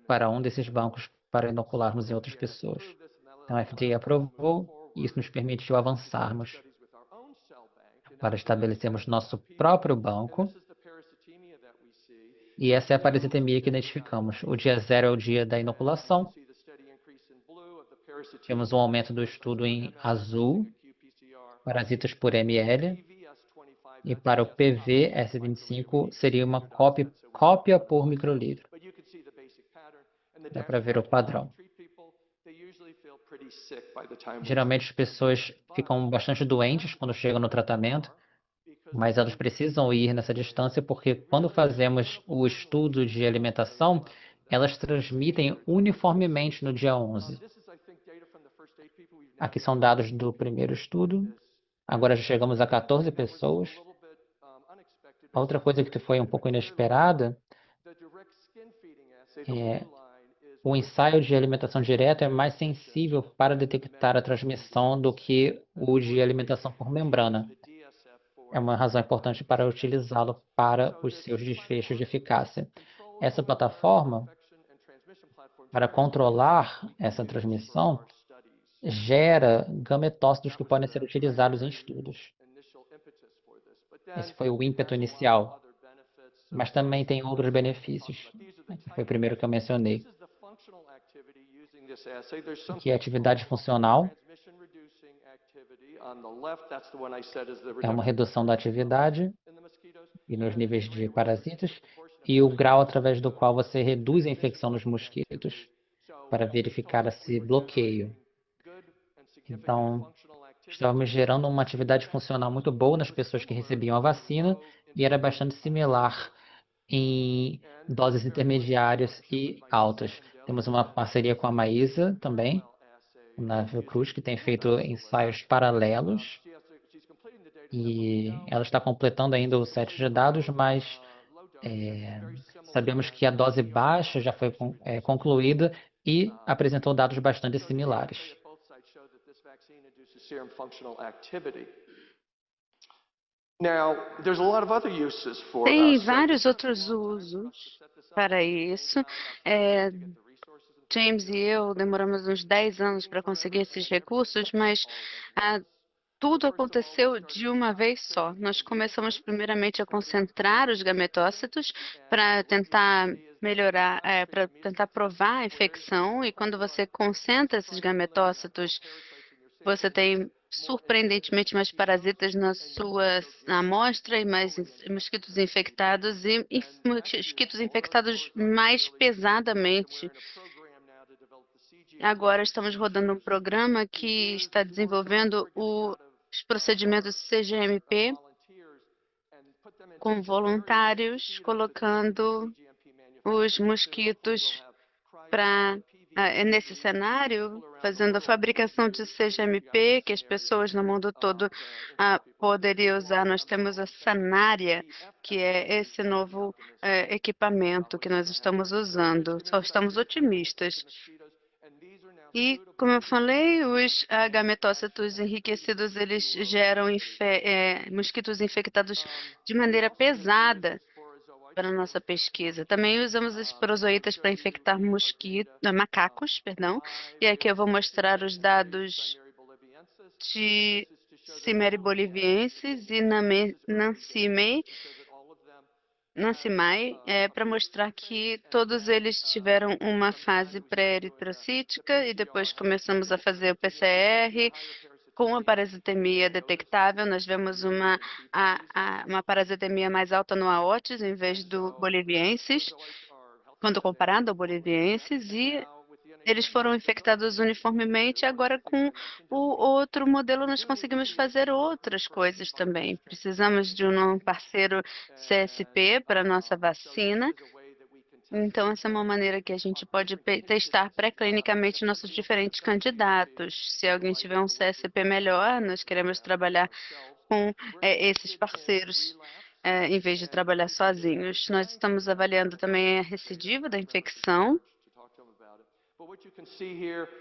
Speaker 5: para um desses bancos para inocularmos em outras pessoas. Então, a FDA aprovou e isso nos permitiu avançarmos para estabelecermos nosso próprio banco. E essa é a parasitemia que identificamos. O dia 0 é o dia da inoculação. Temos um aumento do estudo em azul, parasitas por ml. E para o PV-S25 seria uma cópia por microlitro. Dá para ver o padrão. Geralmente as pessoas ficam bastante doentes quando chegam no tratamento, mas elas precisam ir nessa distância porque quando fazemos o estudo de alimentação, elas transmitem uniformemente no dia 11. Aqui são dados do primeiro estudo. Agora já chegamos a 14 pessoas. Outra coisa que foi um pouco inesperada é o ensaio de alimentação direta é mais sensível para detectar a transmissão do que o de alimentação por membrana. É uma razão importante para utilizá-lo para os seus desfechos de eficácia. Essa plataforma, para controlar essa transmissão, gera gametócitos que podem ser utilizados em estudos. Esse foi o ímpeto inicial. Mas também tem outros benefícios. Foi o primeiro que eu mencionei. Que é a atividade funcional. É uma redução da atividade e nos níveis de parasitas, e o grau através do qual você reduz a infecção nos mosquitos para verificar esse bloqueio. Então, estávamos gerando uma atividade funcional muito boa nas pessoas que recebiam a vacina e era bastante similar em doses intermediárias e altas. Temos uma parceria com a Maísa também, na Fiocruz, que tem feito ensaios paralelos e ela está completando ainda o set de dados, mas sabemos que a dose baixa já foi concluída e apresentou dados bastante similares.
Speaker 4: Tem vários outros usos para isso. James e eu demoramos uns 10 anos para conseguir esses recursos, mas tudo aconteceu de uma vez só. Nós começamos primeiramente a concentrar os gametócitos para tentar melhorar, para tentar provar a infecção, e quando você concentra esses gametócitos, você tem surpreendentemente mais parasitas na sua amostra e mais mosquitos infectados e mosquitos infectados mais pesadamente. Agora estamos rodando um programa que está desenvolvendo os procedimentos CGMP com voluntários, colocando os mosquitos nesse cenário, fazendo a fabricação de CGMP, que as pessoas no mundo todo poderiam usar. Nós temos a Sanária, que é esse novo equipamento que nós estamos usando. Só estamos otimistas. E, como eu falei, os gametócitos enriquecidos, eles geram mosquitos infectados de maneira pesada para a nossa pesquisa. Também usamos as porozoítas para infectar macacos, perdão. E aqui eu vou mostrar os dados de Cimeri boliviensis e Nancimai, para mostrar que todos eles tiveram uma fase pré-eritrocítica e depois começamos a fazer o PCR com a parasitemia detectável. Nós vemos uma parasitemia mais alta no aotes em vez do boliviensis, quando comparado ao boliviensis, e eles foram infectados uniformemente. Agora, com o outro modelo, nós conseguimos fazer outras coisas também. Precisamos de um parceiro CSP para a nossa vacina. Então, essa é uma maneira que a gente pode testar pré-clinicamente nossos diferentes candidatos. Se alguém tiver um CSP melhor, nós queremos trabalhar com esses parceiros, em vez de trabalhar sozinhos. Nós estamos avaliando também a recidiva da infecção.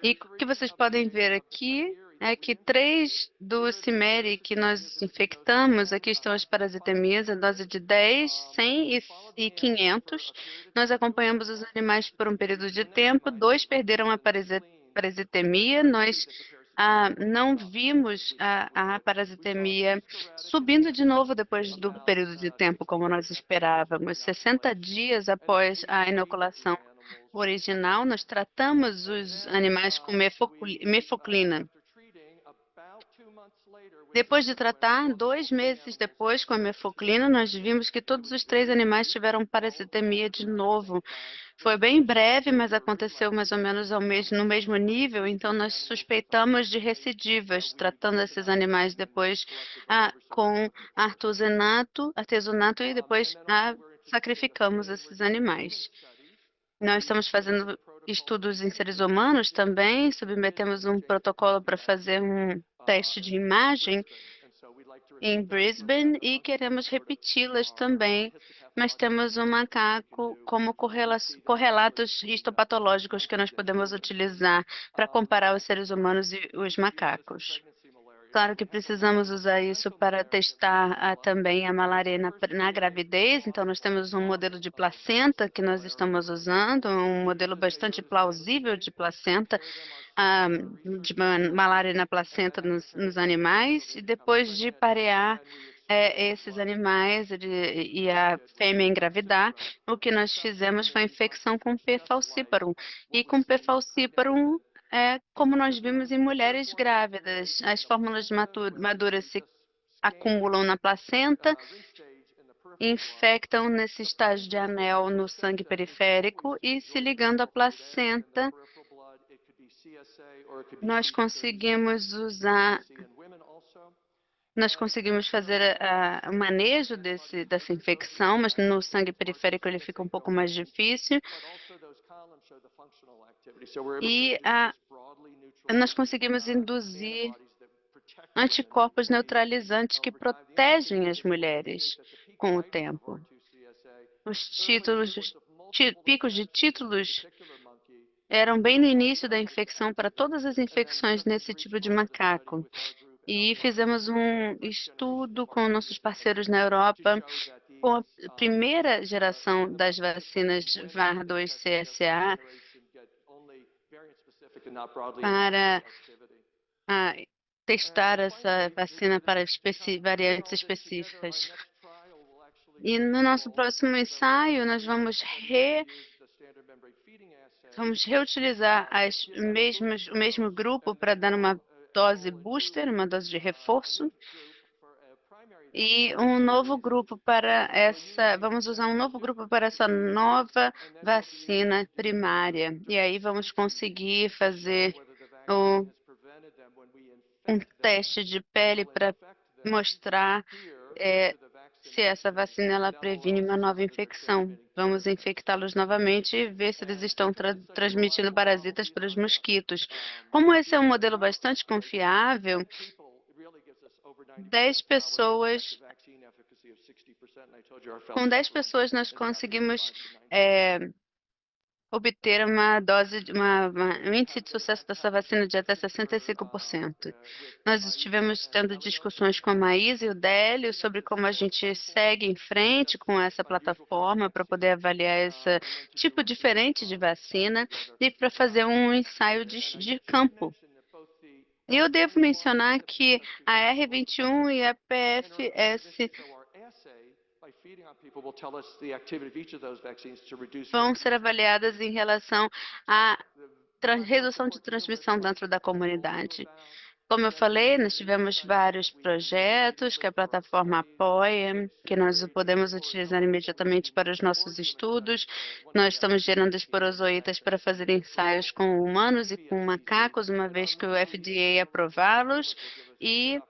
Speaker 4: E o que vocês podem ver aqui é que 3 do Cimeri que nós infectamos, aqui estão as parasitemias, a dose de 10, 100 e 500. Nós acompanhamos os animais por um período de tempo, 2 perderam a parasitemia, nós não vimos a parasitemia subindo de novo depois do período de tempo, como nós esperávamos. 60 dias após a inoculação original, nós tratamos os animais com mefoclina. Depois de tratar, 2 meses depois com a mefoclina, nós vimos que todos os 3 animais tiveram parasitemia de novo. Foi bem breve, mas aconteceu mais ou menos no mesmo nível, então nós suspeitamos de recidivas, tratando esses animais depois com artesonato e depois sacrificamos esses animais. Nós estamos fazendo estudos em seres humanos também, submetemos um protocolo para fazer um teste de imagem em Brisbane e queremos repeti-las também, mas temos um macaco como correlatos histopatológicos que nós podemos utilizar para comparar os seres humanos e os macacos. Claro que precisamos usar isso para testar também a malária na gravidez. Então, nós temos um modelo de placenta que nós estamos usando, um modelo bastante plausível de placenta, de malária na placenta nos animais. E depois de parear esses animais e a fêmea engravidar, o que nós fizemos foi a infecção com P. falciparum. E com P. falciparum, é como nós vimos em mulheres grávidas. As fórmulas maduras se acumulam na placenta, infectam nesse estágio de anel no sangue periférico e, se ligando à placenta, nós conseguimos fazer o manejo dessa infecção, mas no sangue periférico ele fica um pouco mais difícil. E nós conseguimos induzir anticorpos neutralizantes que protegem as mulheres com o tempo. Os picos de títulos eram bem no início da infecção para todas as infecções nesse tipo de macaco. E fizemos um estudo com nossos parceiros na Europa, com a primeira geração das vacinas VAR2-CSA, para testar essa vacina para variantes específicas. E no nosso próximo ensaio, nós vamos reutilizar o mesmo grupo para dar uma dose booster, uma dose de reforço, e um novo grupo para vamos usar um novo grupo para essa nova vacina primária. E aí vamos conseguir fazer um teste de pele para mostrar se essa vacina ela previne uma nova infecção. Vamos infectá-los novamente e ver se eles estão transmitindo parasitas para os mosquitos. Como esse é um modelo bastante confiável, com 10 pessoas nós conseguimos obter um índice de sucesso dessa vacina de até 65%. Nós estivemos tendo discussões com a Maísa e o Délio sobre como a gente segue em frente com essa plataforma para poder avaliar esse tipo diferente de vacina e para fazer um ensaio de campo. E eu devo mencionar que a R21 e a PFS vão ser avaliadas em relação à redução de transmissão dentro da comunidade. Como eu falei, nós tivemos vários projetos que a plataforma apoia, que nós podemos utilizar imediatamente para os nossos estudos. Nós estamos gerando esporozoítas para fazer ensaios com humanos e com macacos, uma vez que o FDA aprová-los. E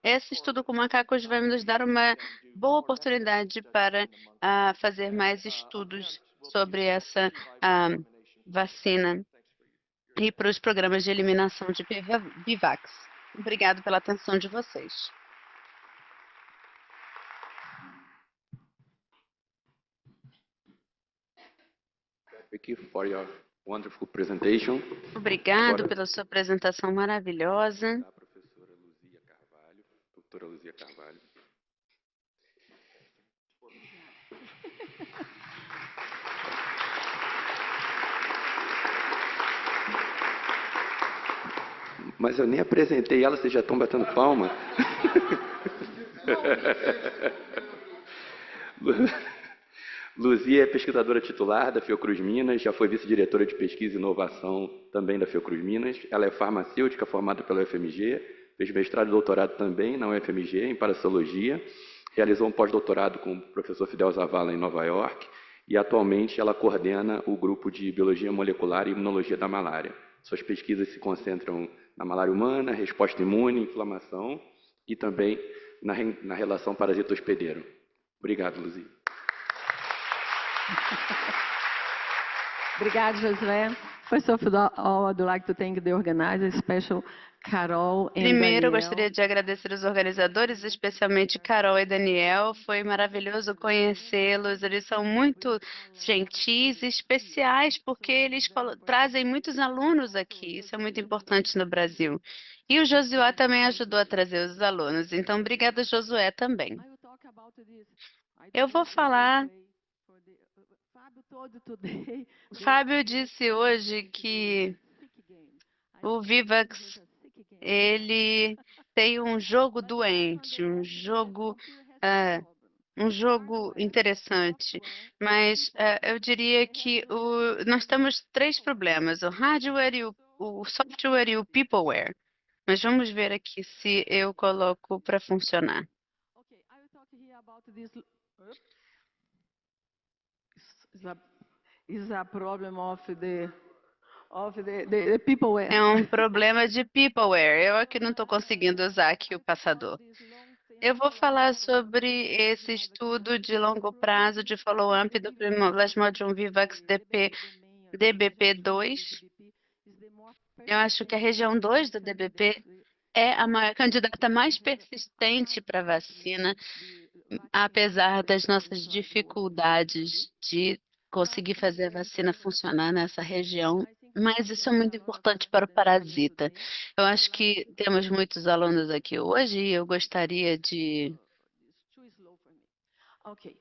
Speaker 4: esse estudo com macacos vai nos dar uma boa oportunidade para fazer mais estudos sobre essa vacina e para os programas de eliminação de Bivax. Obrigado pela atenção de vocês.
Speaker 1: Thank you for your wonderful presentation.
Speaker 4: Obrigado pela sua apresentação maravilhosa.
Speaker 1: Doutora Luzia Carvalho. Mas eu nem apresentei ela, vocês já estão batendo palma? Luzia é pesquisadora titular da Fiocruz Minas, já foi vice-diretora de pesquisa e inovação também da Fiocruz Minas. Ela é farmacêutica formada pela UFMG, fez mestrado e doutorado também na UFMG em parasitologia, realizou um pós-doutorado com o professor Fidel Zavala em Nova York e atualmente ela coordena o grupo de Biologia Molecular e Imunologia da Malária. Suas pesquisas se concentram na malária humana, resposta imune, inflamação e também na relação parasita-hospedeiro. Obrigado, Luzia.
Speaker 7: Obrigada, Josué. First of all, I'd like to thank the organizers, special Carol and
Speaker 4: Primeiro, eu
Speaker 7: Daniel.
Speaker 4: gostaria de agradecer os organizadores, especialmente Carol e Daniel. Foi maravilhoso conhecê-los. Eles são muito gentis e especiais, porque eles trazem muitos alunos aqui. Isso é muito importante no Brasil. E o Josué também ajudou a trazer os alunos. Então, obrigada, Josué, também. Eu vou falar. Fábio disse hoje que o Vivax, ele tem um jogo doente, um jogo interessante, mas eu diria que nós temos três problemas, o hardware e o o software e o peopleware. Mas vamos ver aqui se eu coloco para funcionar.
Speaker 7: Okay, I will talk here about this. Oops. Is a problem of the peopleware.
Speaker 4: É um problema de peopleware. Eu aqui não estou conseguindo usar aqui o passador. Eu vou falar sobre esse estudo de longo prazo de follow-up do Plasmodium vivax DBP2. Eu acho que a região 2 do DBP é a candidata mais persistente para vacina, apesar das nossas dificuldades de conseguir fazer a vacina funcionar nessa região. Mas isso é muito importante para o parasita. Eu acho que temos muitos alunos aqui hoje e eu gostaria de...
Speaker 7: Too slow for me. Okay,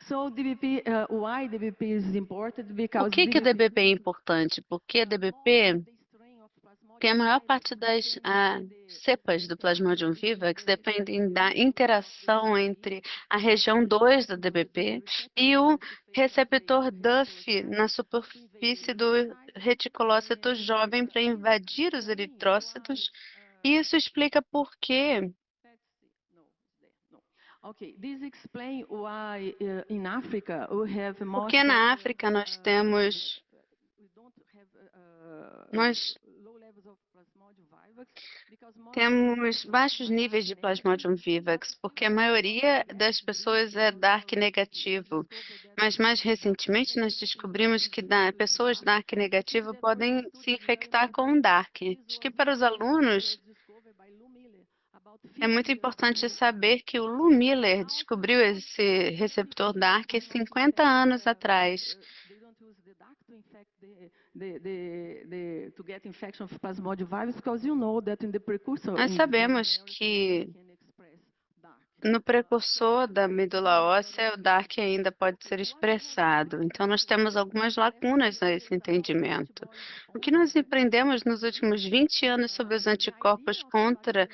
Speaker 7: so DBP, why DBP is important?
Speaker 4: Por
Speaker 7: Because
Speaker 4: que o DBP é importante? Porque DBP, que a maior parte das cepas do Plasmodium vivax dependem da interação entre a região 2 do DBP e o receptor DUF na superfície do reticulócito jovem para invadir os eritrócitos. E isso explica por que
Speaker 7: Okay, this explain why in Africa we have
Speaker 4: porque na África nós temos
Speaker 7: low levels of Plasmodium vivax because
Speaker 4: temos baixos níveis de Plasmodium vivax, porque a maioria das pessoas é DARK negativo. Mas mais recentemente nós descobrimos que pessoas DARK negativo podem se infectar com DARK. Acho que para os alunos é muito importante saber que o Lou Miller descobriu esse receptor DARK 50 anos atrás.
Speaker 7: To get infection of Plasmodium virus, because you know that in the precursor.
Speaker 4: Nós sabemos que no precursor da medula óssea, o DARK ainda pode ser expressado. Então, nós temos algumas lacunas nesse entendimento. O que nós aprendemos nos últimos 20 anos sobre os anticorpos contra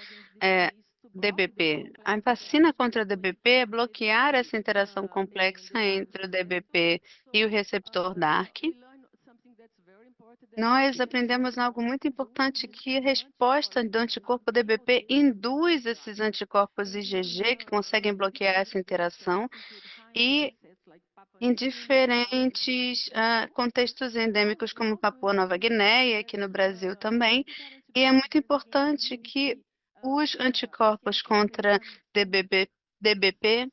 Speaker 4: DBP? A vacina contra DBP é bloquear essa interação complexa entre o DBP e o receptor DARK. Nós aprendemos algo muito importante, que a resposta do anticorpo DBP induz esses anticorpos IgG que conseguem bloquear essa interação e em diferentes contextos endêmicos como Papua Nova Guiné, aqui no Brasil também. E é muito importante que os anticorpos contra DBP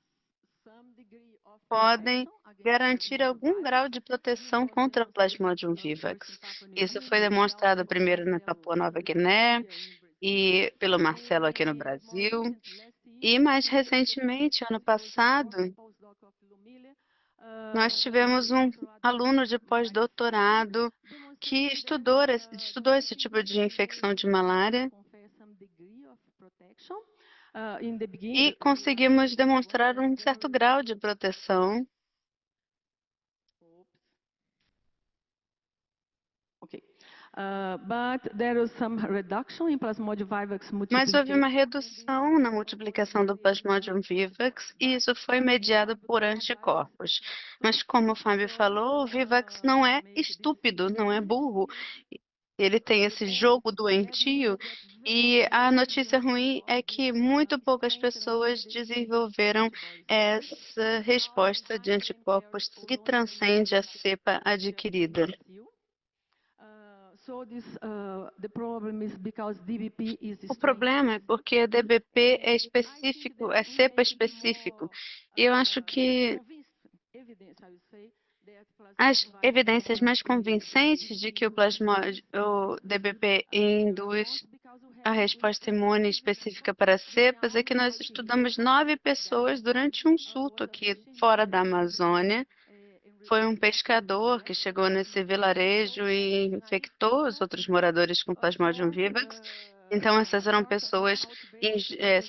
Speaker 4: podem garantir algum grau de proteção contra o Plasmodium vivax. Isso foi demonstrado primeiro na Papua Nova Guiné e pelo Marcelo aqui no Brasil. E mais recentemente, ano passado, nós tivemos um aluno de pós-doutorado que estudou esse tipo de infecção de malária e conseguimos demonstrar um certo grau de proteção. Mas houve uma redução na multiplicação do Plasmodium vivax e isso foi mediado por anticorpos. Mas como o Fábio falou, o vivax não é estúpido, não é burro. Ele tem esse jogo doentio e a notícia ruim é que muito poucas pessoas desenvolveram essa resposta de anticorpos que transcende a cepa adquirida. O problema é porque DBP é específico, é cepa específico. E eu acho que as evidências mais convincentes de que o DBP induz a resposta imune específica para cepas é que nós estudamos 9 pessoas durante um surto aqui fora da Amazônia. Foi um pescador que chegou nesse vilarejo e infectou os outros moradores com Plasmodium vivax. Então, essas eram pessoas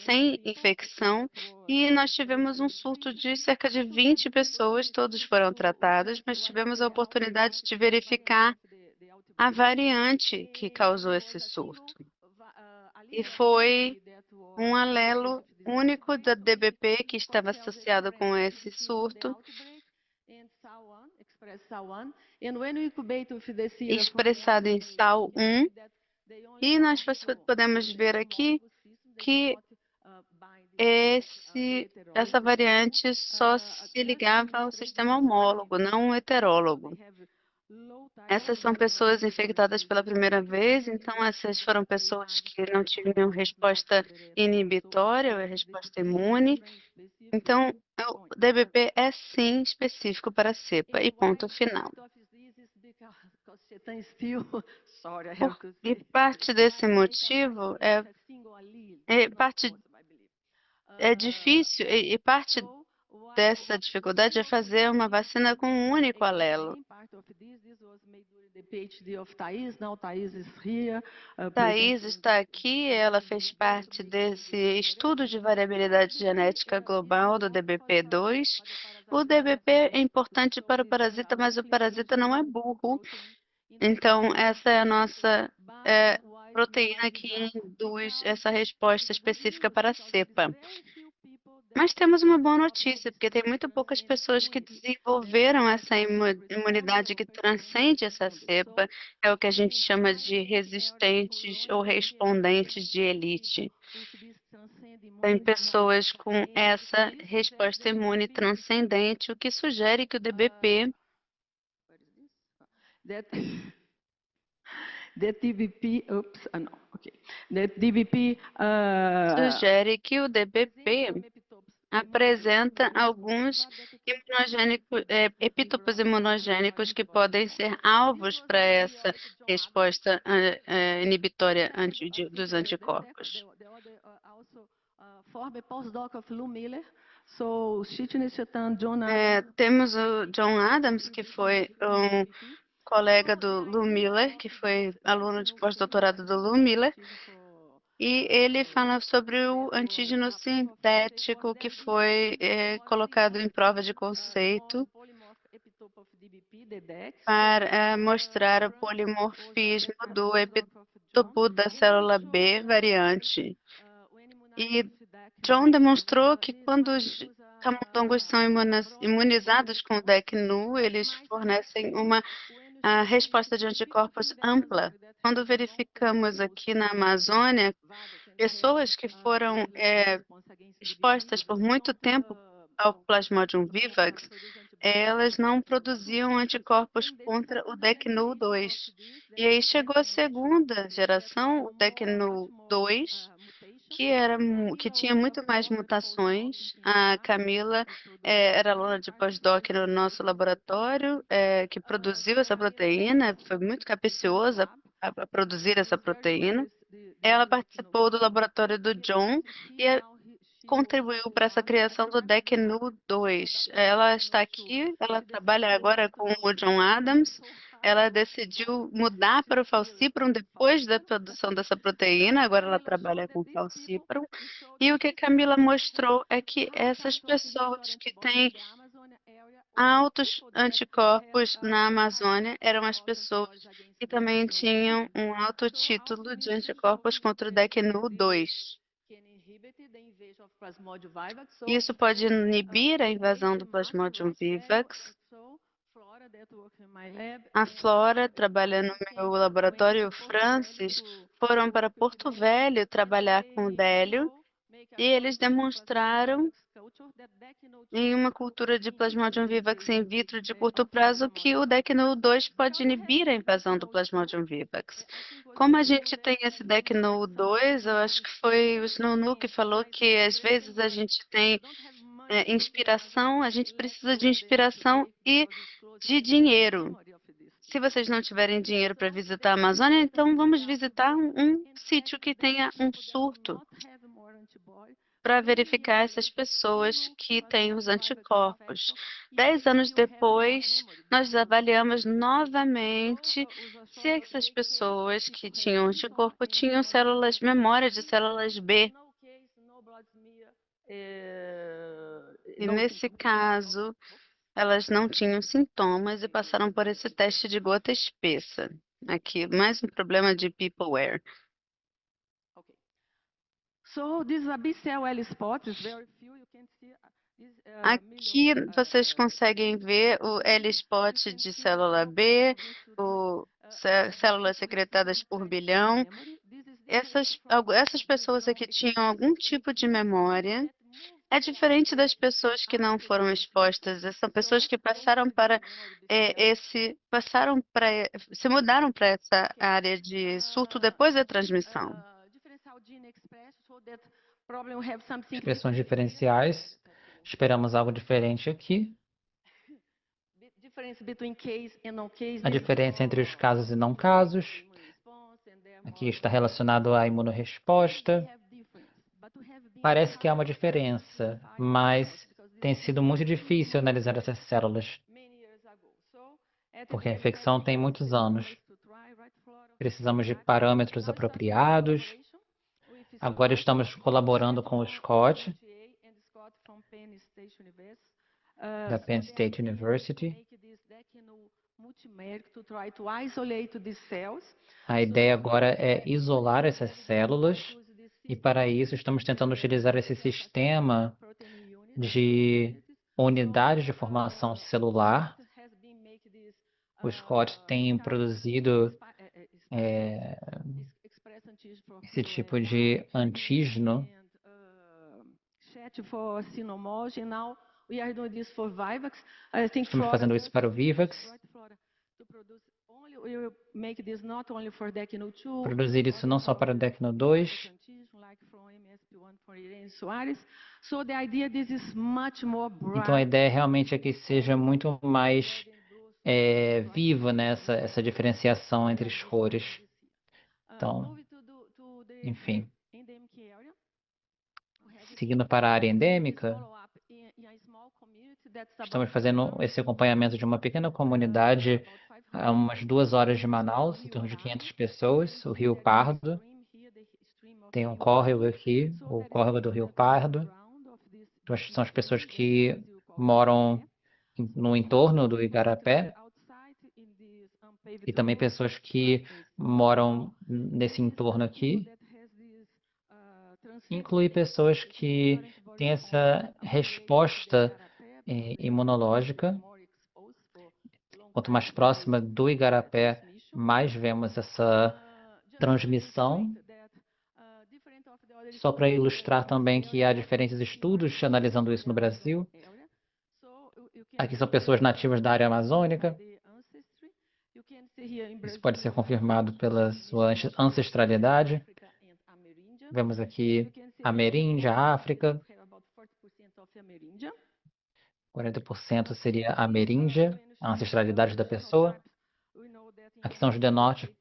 Speaker 4: sem infecção e nós tivemos um surto de cerca de 20 pessoas, todos foram tratados, mas tivemos a oportunidade de verificar a variante que causou esse surto. E foi um alelo único da DBP que estava associado com esse surto. expressado em sal 1. E nós podemos ver aqui que essa variante só se ligava ao sistema homólogo, não o heterólogo. Essas são pessoas infectadas pela primeira vez, então essas foram pessoas que não tinham resposta inibitória ou resposta imune. Então, o DBP é sim específico para a cepa e ponto final. E parte desse motivo é difícil, e parte dessa dificuldade é fazer uma vacina com um único alelo. Thais está aqui, ela fez parte desse estudo de variabilidade genética global do DBP2. O DBP é importante para o parasita, mas o parasita não é burro. Então, essa é a nossa proteína que induz essa resposta específica para a cepa. Mas temos uma boa notícia, porque tem muito poucas pessoas que desenvolveram essa imunidade que transcende essa cepa, é o que a gente chama de resistentes ou respondentes de elite. Tem pessoas com essa resposta imune transcendente, o que sugere que o DBP sugere que o DBP apresenta alguns epítopos imunogênicos que podem ser alvos para essa resposta inibitória dos anticorpos. Temos o John Adams, que foi um colega do Lou Miller, que foi aluno de pós-doutorado do Lou Miller, e ele fala sobre o antígeno sintético que foi colocado em prova de conceito para mostrar o polimorfismo do epítopo da célula B variante. E John demonstrou que quando os camundongos são imunizados com o DEC-NU, eles fornecem uma resposta de anticorpos ampla. Quando verificamos aqui na Amazônia, pessoas que foram expostas por muito tempo ao Plasmodium vivax, elas não produziam anticorpos contra o DEC-NU2. E aí chegou a segunda geração, o DEC-NU2, que tinha muito mais mutações. A Camila era aluna de pós-doc no nosso laboratório, que produziu essa proteína, foi muito capciosa a produzir essa proteína. Ela participou do laboratório do John e contribuiu para essa criação do DEC-NU2. Ela está aqui, ela trabalha agora com o John Adams. Ela decidiu mudar para o falciparum depois da produção dessa proteína, agora ela trabalha com falciparum. E o que a Camila mostrou é que essas pessoas que têm altos anticorpos na Amazônia eram as pessoas que também tinham um alto título de anticorpos contra o DEC-NU2. Isso pode inibir a invasão do Plasmodium vivax. A Flora, trabalhando no meu laboratório, e o Francis, foram para Porto Velho trabalhar com o Délio e eles demonstraram em uma cultura de Plasmodium vivax in vitro de curto prazo que o DEC-NU2 pode inibir a invasão do Plasmodium vivax. Como a gente tem esse DEC-NU2, eu acho que foi o Snunu que falou que às vezes a gente tem inspiração, a gente precisa de inspiração e de dinheiro. Se vocês não tiverem dinheiro para visitar a Amazônia, então vamos visitar um sítio que tenha um surto para verificar essas pessoas que têm os anticorpos. 10 anos depois, nós avaliamos novamente se essas pessoas que tinham anticorpo tinham células memória de células B. E nesse caso, elas não tinham sintomas e passaram por esse teste de gota espessa. Aqui, mais um problema de peopleware. Aqui vocês conseguem ver o L-spot de célula B, células secretadas por bilhão. Essas pessoas aqui tinham algum tipo de memória. É diferente das pessoas que não foram expostas. São pessoas que passaram para se mudaram para essa área de surto depois da transmissão.
Speaker 5: Expressões diferenciais. Esperamos algo diferente aqui. A diferença entre os casos e não casos. Aqui está relacionado à imunorresposta. Parece que há uma diferença, mas tem sido muito difícil analisar essas células, porque a infecção tem muitos anos. Precisamos de parâmetros apropriados. Agora estamos colaborando com o Scott, da Penn State University. A ideia agora é isolar essas células e, para isso, estamos tentando utilizar esse sistema de unidades de formação celular. O Scott tem produzido esse tipo de antígeno. Estamos fazendo isso para o Vivax. Produzir isso não só para o DECNO 2. Então a ideia realmente é que seja muito mais viva nessa essa diferenciação entre as cores. Então, enfim. Seguindo para a área endêmica, estamos fazendo esse acompanhamento de uma pequena comunidade a umas 2 horas de Manaus, em torno de 500 pessoas, o Rio Pardo. Tem um córrego aqui, o córrego do Rio Pardo. São as pessoas que moram no entorno do Igarapé e também pessoas que moram nesse entorno aqui. Inclui pessoas que têm essa resposta imunológica. Quanto mais próxima do Igarapé, mais vemos essa transmissão. Só para ilustrar também que há diferentes estudos analisando isso no Brasil. Aqui são pessoas nativas da área amazônica. Isso pode ser confirmado pela sua ancestralidade. Vemos aqui Ameríndia, África. 40% seria Ameríndia, a ancestralidade da pessoa. Aqui são os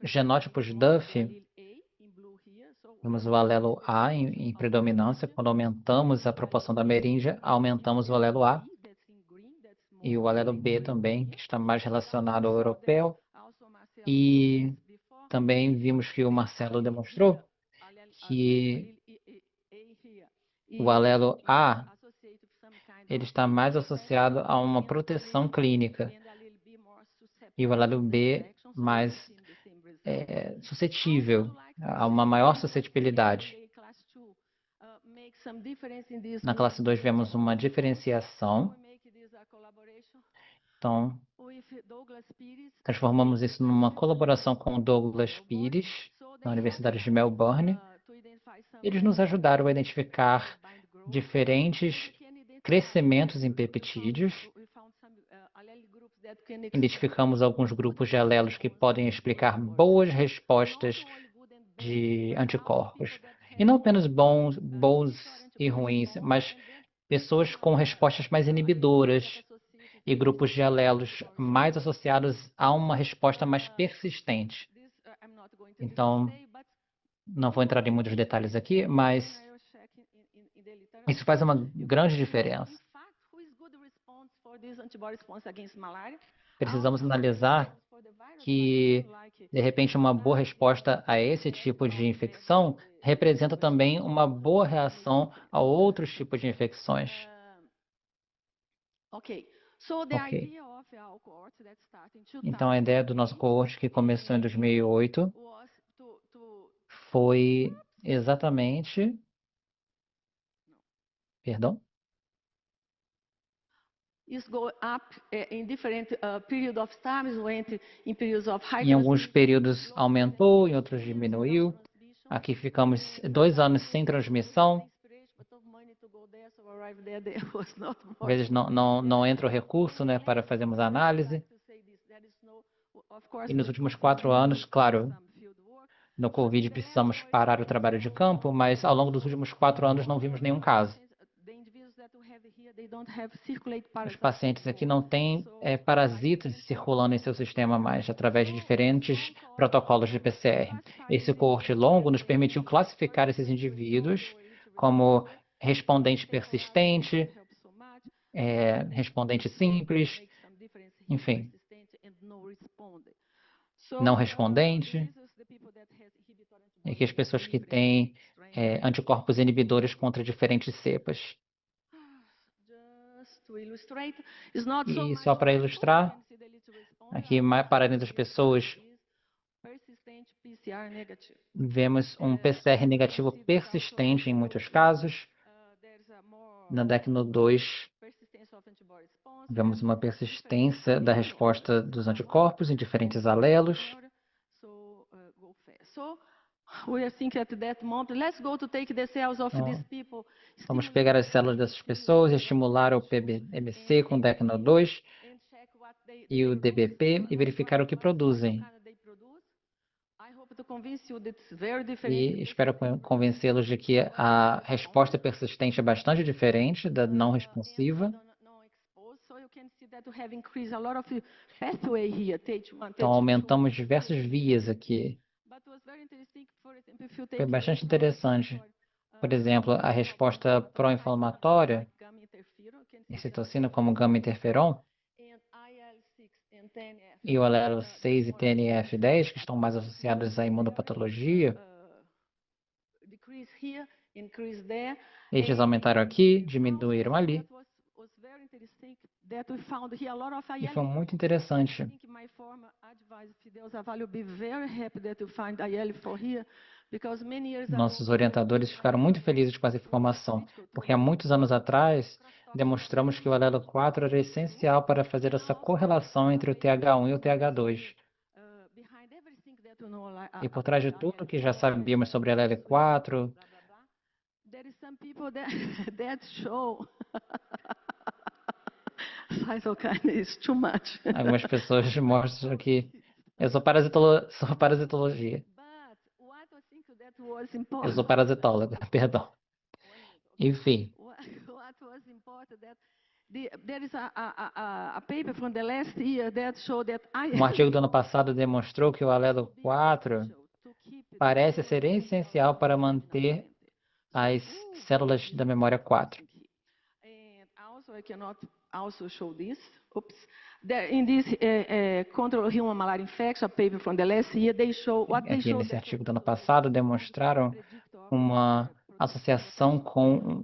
Speaker 5: genótipos Duff. Temos o alelo A em predominância. Quando aumentamos a proporção da ameríndia, aumentamos o alelo A. E o alelo B também, que está mais relacionado ao europeu. E também vimos que o Marcelo demonstrou que o alelo A ele está mais associado a uma proteção clínica. E o alelo B mais suscetível, a uma maior suscetibilidade. Na classe 2 vemos uma diferenciação. Então, transformamos isso numa colaboração com o Douglas Pires, na Universidade de Melbourne. Eles nos ajudaram a identificar diferentes crescimentos em peptídeos. Identificamos alguns grupos de alelos que podem explicar boas respostas de anticorpos. E não apenas bons e ruins, mas pessoas com respostas mais inibidoras e grupos de alelos mais associados a uma resposta mais persistente. Então, não vou entrar em muitos detalhes aqui, mas isso faz uma grande diferença. Precisamos analisar que, de repente, uma boa resposta a esse tipo de infecção representa também uma boa reação a outros tipos de infecções. Ok. Então, a ideia do nosso coorte, que começou em 2008, foi exatamente Perdão?
Speaker 7: Is go up in different period of times, went in periods of high
Speaker 5: Em alguns períodos aumentou, em outros diminuiu. Aqui ficamos 2 anos sem transmissão. Às vezes não entra o recurso, né, para fazermos a análise. E nos últimos 4 anos, claro, no Covid precisamos parar o trabalho de campo, mas ao longo dos últimos 4 anos não vimos nenhum caso. Os pacientes aqui não têm parasitas circulando em seu sistema mais, através de diferentes protocolos de PCR. Esse coorte longo nos permitiu classificar esses indivíduos como respondente persistente, respondente simples, enfim, não respondente, e que as pessoas que têm anticorpos inibidores contra diferentes cepas. E só para ilustrar, aqui para dentro das pessoas, vemos um PCR negativo persistente em muitos casos. Na década 2, vemos uma persistência da resposta dos anticorpos em diferentes alelos. Vamos pegar as células dessas pessoas, estimular o PBMC com década 2 e o DBP e verificar o que produzem. E espero convencê-los de que a resposta persistente é bastante diferente da não responsiva. Então, aumentamos diversas vias aqui. Foi bastante interessante. Por exemplo, a resposta pró-inflamatória, excitocina como gama-interferon, e o alelo 6 e TNF10, que estão mais associados à imunopatologia. Estes aumentaram aqui, diminuíram ali. E foi muito interessante. Nossos orientadores ficaram muito felizes com essa informação, porque há muitos anos atrás demonstramos que o alelo 4 era essencial para fazer essa correlação entre o TH1 e o TH2. E por trás de tudo que já sabíamos sobre o alelo 4, algumas pessoas mostram que eu sou parasitologia. Eu sou parasitóloga, perdão. Enfim. Um artigo do ano passado demonstrou que o alelo 4 parece ser essencial para manter as células da memória 4. Aqui nesse artigo do ano passado demonstraram uma associação com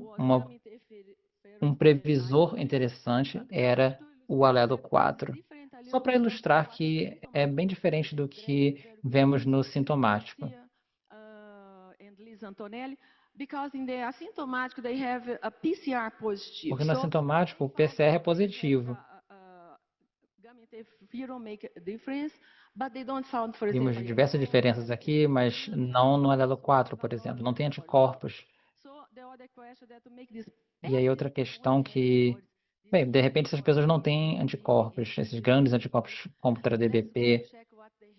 Speaker 5: um previsor interessante, era o alelo 4. Só para ilustrar que é bem diferente do que vemos no sintomático. Porque no assintomático o PCR é positivo. Vimos diversas diferenças aqui, mas não no alelo 4, por exemplo. Não tem anticorpos. E aí outra questão que, bem, de repente essas pessoas não têm anticorpos, esses grandes anticorpos contra DBP.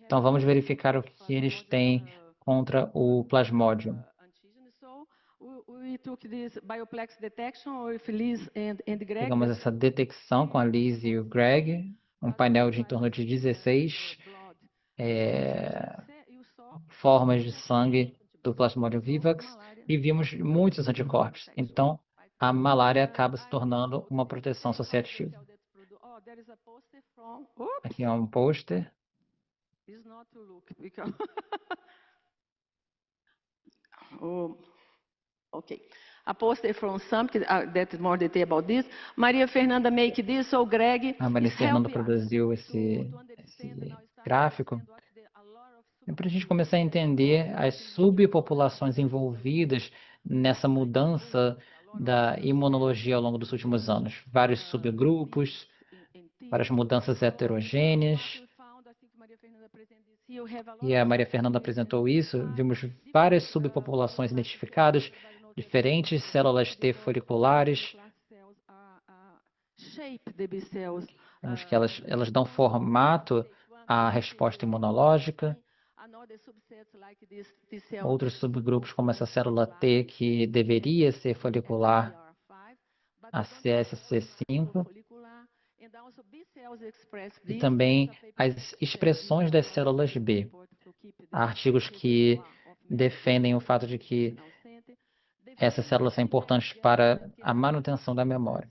Speaker 5: Então vamos verificar o que eles têm contra o plasmódio. Pegamos essa detecção com a Liz e o Greg, um painel de em torno de 16 formas de sangue do Plasmodium vivax e vimos muitos anticorpos. Então, a malária acaba se tornando uma proteção associativa. Aqui é um pôster.
Speaker 7: Okay. A poster from something that more detail about this. Maria Fernanda make this, so Greg.
Speaker 5: A Maria Fernanda produziu esse gráfico. É para a gente começar a entender as subpopulações envolvidas nessa mudança da imunologia ao longo dos últimos anos. Vários subgrupos, várias mudanças heterogêneas. E a Maria Fernanda apresentou isso. Vimos várias subpopulações identificadas, diferentes células T foliculares. Vemos que elas dão formato à resposta imunológica. Outros subgrupos, como essa célula T, que deveria ser folicular, a CSC5, e também as expressões das células B. Há artigos que defendem o fato de que essas células são importantes para a manutenção da memória.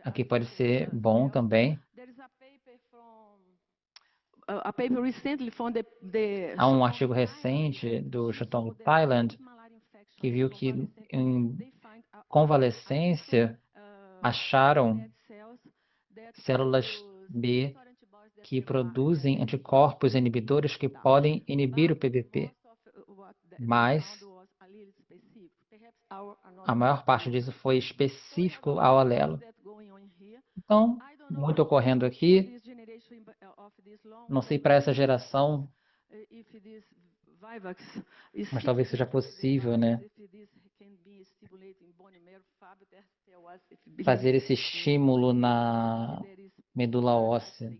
Speaker 5: E aqui pode ser bom também. Há um artigo recente do Chutong Thailand que viu que em convalescência acharam células B que produzem anticorpos inibidores que podem inibir o PBP. Mas a maior parte disso foi específico ao alelo. Então, muito ocorrendo aqui. Não sei para essa geração, mas talvez seja possível, né? Fazer esse estímulo na medula óssea.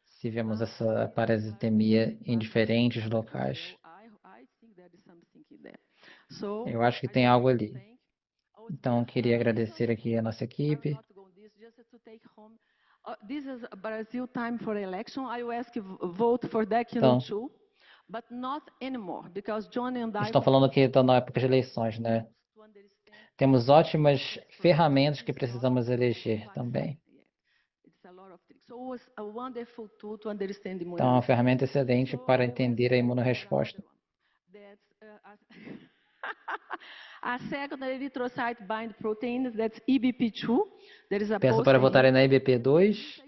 Speaker 5: Se vemos essa parasitemia em diferentes locais. Eu acho que tem algo ali. Então, queria agradecer aqui a nossa equipe.
Speaker 7: This is Brazil time for election. I will ask you vote for Decano 2, but not anymore, because John and I...
Speaker 5: Estão falando que estão na época de eleições, né? Temos ótimas ferramentas que precisamos eleger também. Então, é uma ferramenta excelente para entender a imunorresposta.
Speaker 7: A secondary erythrocyte bind protein, that's EBP2.
Speaker 5: Peço para votarem na EBP2.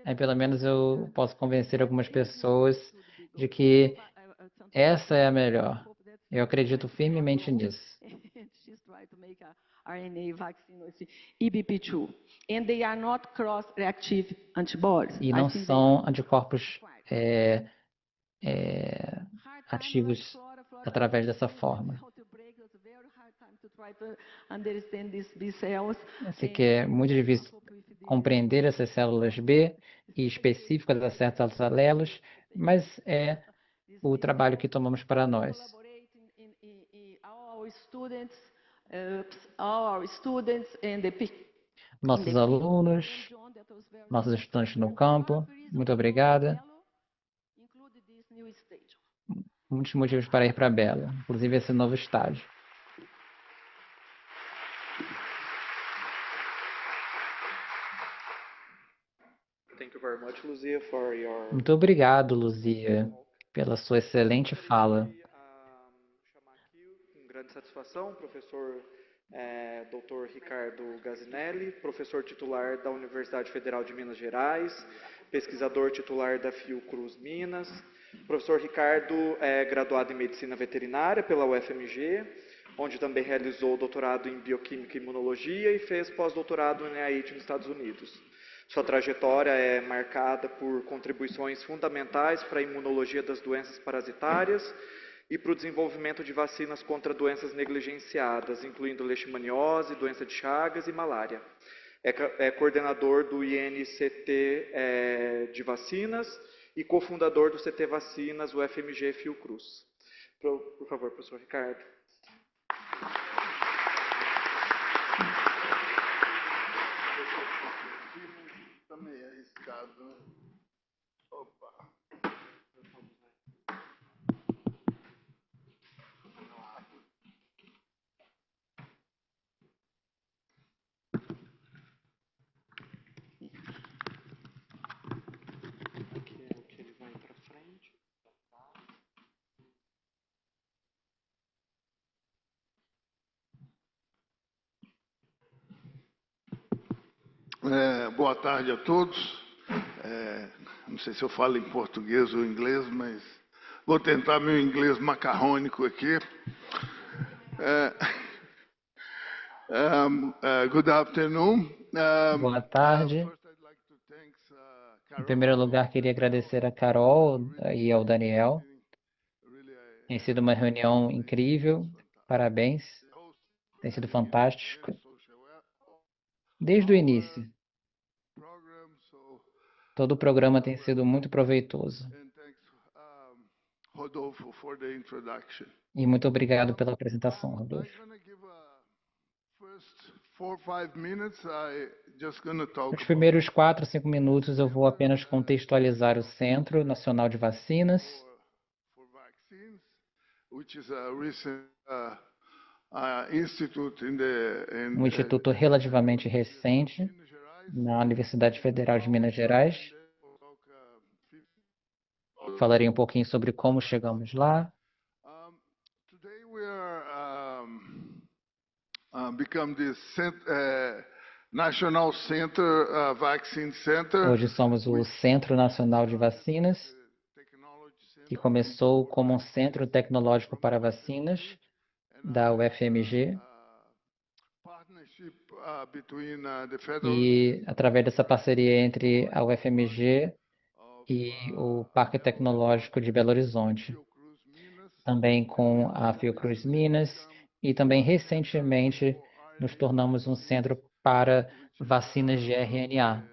Speaker 5: Aí pelo menos eu posso convencer algumas pessoas de que essa é a melhor. Eu acredito firmemente nisso. E não são anticorpos ativos através dessa forma. Assim que é muito difícil compreender essas células B e específicas a certos alelos, mas é o trabalho que tomamos para nós. Nossos alunos, nossos estudantes no campo, muito obrigada. Muitos motivos para ir para Belo, inclusive esse novo estágio. Muito obrigado, Luzia, pela sua excelente fala.
Speaker 2: Chamar aqui, com grande satisfação, o professor Dr. Ricardo Gazinelli, professor titular da Universidade Federal de Minas Gerais, pesquisador titular da Fiocruz Minas. O professor Ricardo é graduado em Medicina Veterinária pela UFMG, onde também realizou doutorado em Bioquímica e Imunologia e fez pós-doutorado no NIH nos Estados Unidos. Sua trajetória é marcada por contribuições fundamentais para a imunologia das doenças parasitárias e para o desenvolvimento de vacinas contra doenças negligenciadas, incluindo leishmaniose, doença de Chagas e malária. É coordenador do INCT de vacinas e cofundador do CT Vacinas, UFMG Fiocruz. Por favor, professor Ricardo.
Speaker 8: Está meio arriscado. Opa. Boa tarde a todos. não sei se eu falo em português ou inglês, mas vou tentar meu inglês macarrônico aqui. Good afternoon.
Speaker 5: Boa tarde. Em primeiro lugar, queria agradecer a Carol e ao Daniel. Tem sido uma reunião incrível. Parabéns. Tem sido fantástico. Desde o início. Todo o programa tem sido muito proveitoso. E muito obrigado pela apresentação, Rodolfo. Nos primeiros 4 a 5 minutos, eu vou apenas contextualizar o Centro Nacional de Vacinas, um instituto relativamente recente na Universidade Federal de Minas Gerais. Falarei um pouquinho sobre como chegamos lá. Hoje somos o Centro Nacional de Vacinas, que começou como um centro tecnológico para vacinas da UFMG. E através dessa parceria entre a UFMG e o Parque Tecnológico de Belo Horizonte, também com a Fiocruz Minas, e também recentemente nos tornamos um centro para vacinas de RNA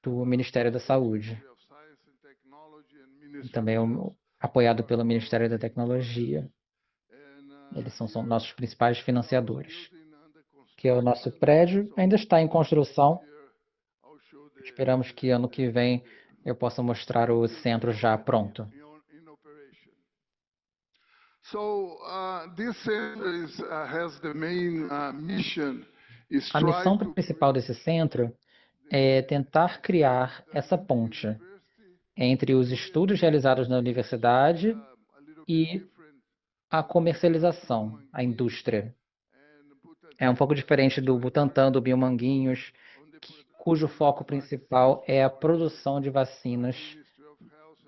Speaker 5: do Ministério da Saúde, e também apoiado pelo Ministério da Tecnologia. Eles são nossos principais financiadores. Que é o nosso prédio, ainda está em construção. Esperamos que ano que vem eu possa mostrar o centro já pronto. A missão principal desse centro é tentar criar essa ponte entre os estudos realizados na universidade e a comercialização, a indústria. É um pouco diferente do Butantan, do Biomanguinhos, cujo foco principal é a produção de vacinas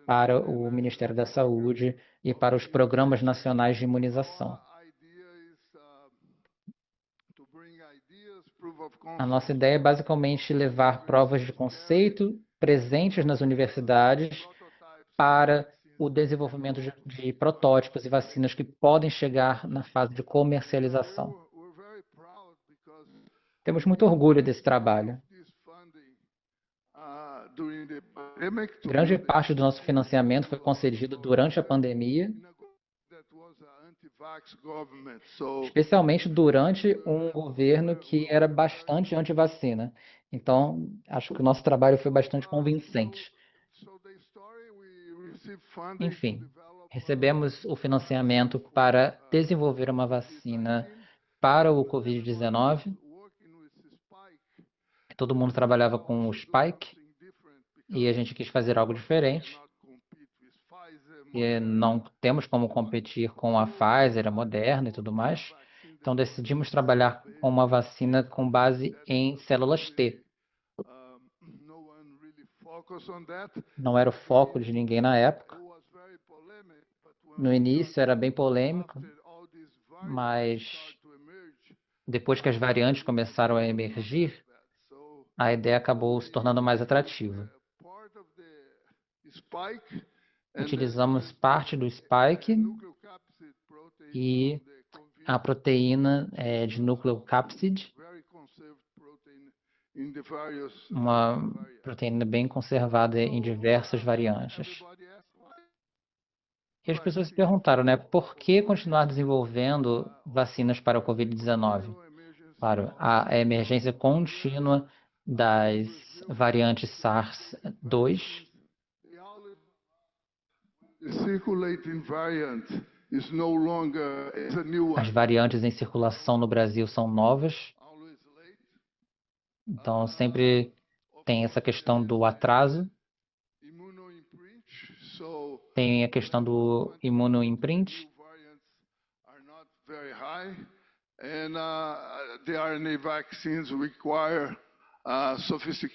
Speaker 5: para o Ministério da Saúde e para os programas nacionais de imunização. A nossa ideia é basicamente levar provas de conceito presentes nas universidades para o desenvolvimento de protótipos e vacinas que podem chegar na fase de comercialização. Temos muito orgulho desse trabalho. Grande parte do nosso financiamento foi concedido durante a pandemia, especialmente durante um governo que era bastante anti-vacina. Então, acho que o nosso trabalho foi bastante convincente. Enfim, recebemos o financiamento para desenvolver uma vacina para o Covid-19. Todo mundo trabalhava com o Spike e a gente quis fazer algo diferente. E não temos como competir com a Pfizer, a Moderna e tudo mais. Então decidimos trabalhar com uma vacina com base em células T. Não era o foco de ninguém na época. No início era bem polêmico, mas depois que as variantes começaram a emergir, a ideia acabou se tornando mais atrativa. Utilizamos parte do spike e a proteína de nucleocápside, uma proteína bem conservada em diversas variantes. E as pessoas se perguntaram, né, por que continuar desenvolvendo vacinas para o Covid-19? Claro, a emergência contínua das variantes SARS-2. As variantes em circulação no Brasil são novas. Então, sempre tem essa questão do atraso. Tem a questão do imunoimprint.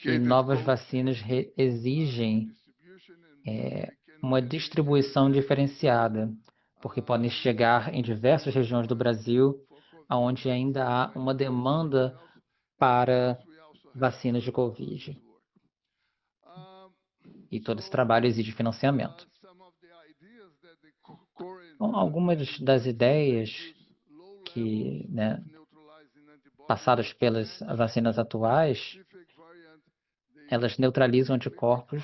Speaker 5: E novas vacinas exigem uma distribuição diferenciada, porque podem chegar em diversas regiões do Brasil, onde ainda há uma demanda para vacinas de Covid. E todo esse trabalho exige financiamento. Então, algumas das ideias que, passadas pelas vacinas atuais, elas neutralizam anticorpos,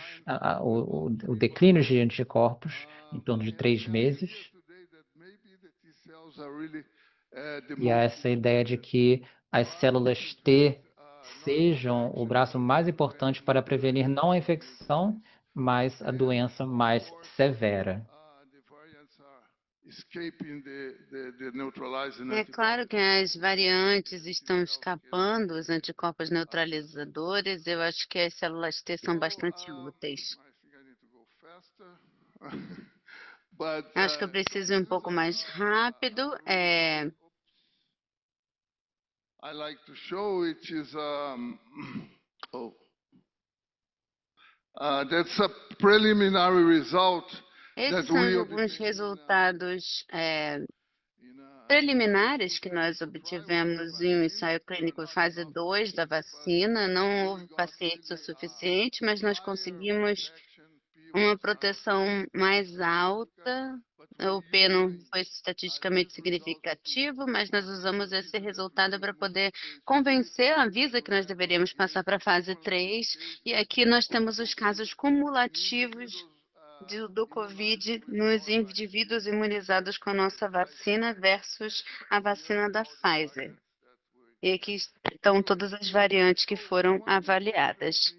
Speaker 5: o declínio de anticorpos em torno de 3 meses. E há essa ideia de que as células T sejam o braço mais importante para prevenir não a infecção, mas a doença mais severa.
Speaker 4: É claro que as variantes estão escapando, os anticorpos neutralizadores. Eu acho que as células T são bastante úteis. Acho que eu preciso ir um pouco mais rápido.
Speaker 8: I like to show which is that's a preliminary result
Speaker 4: Esses
Speaker 8: that
Speaker 4: são
Speaker 8: we
Speaker 4: alguns resultados preliminares que nós obtivemos em um ensaio clínico fase 2 da vacina. Não houve pacientes o suficiente, mas nós conseguimos uma proteção mais alta. O P não foi estatisticamente significativo, mas nós usamos esse resultado para poder convencer a Anvisa que nós deveríamos passar para a fase 3. E aqui nós temos os casos cumulativos do Covid nos indivíduos imunizados com a nossa vacina versus a vacina da Pfizer. E aqui estão todas as variantes que foram avaliadas.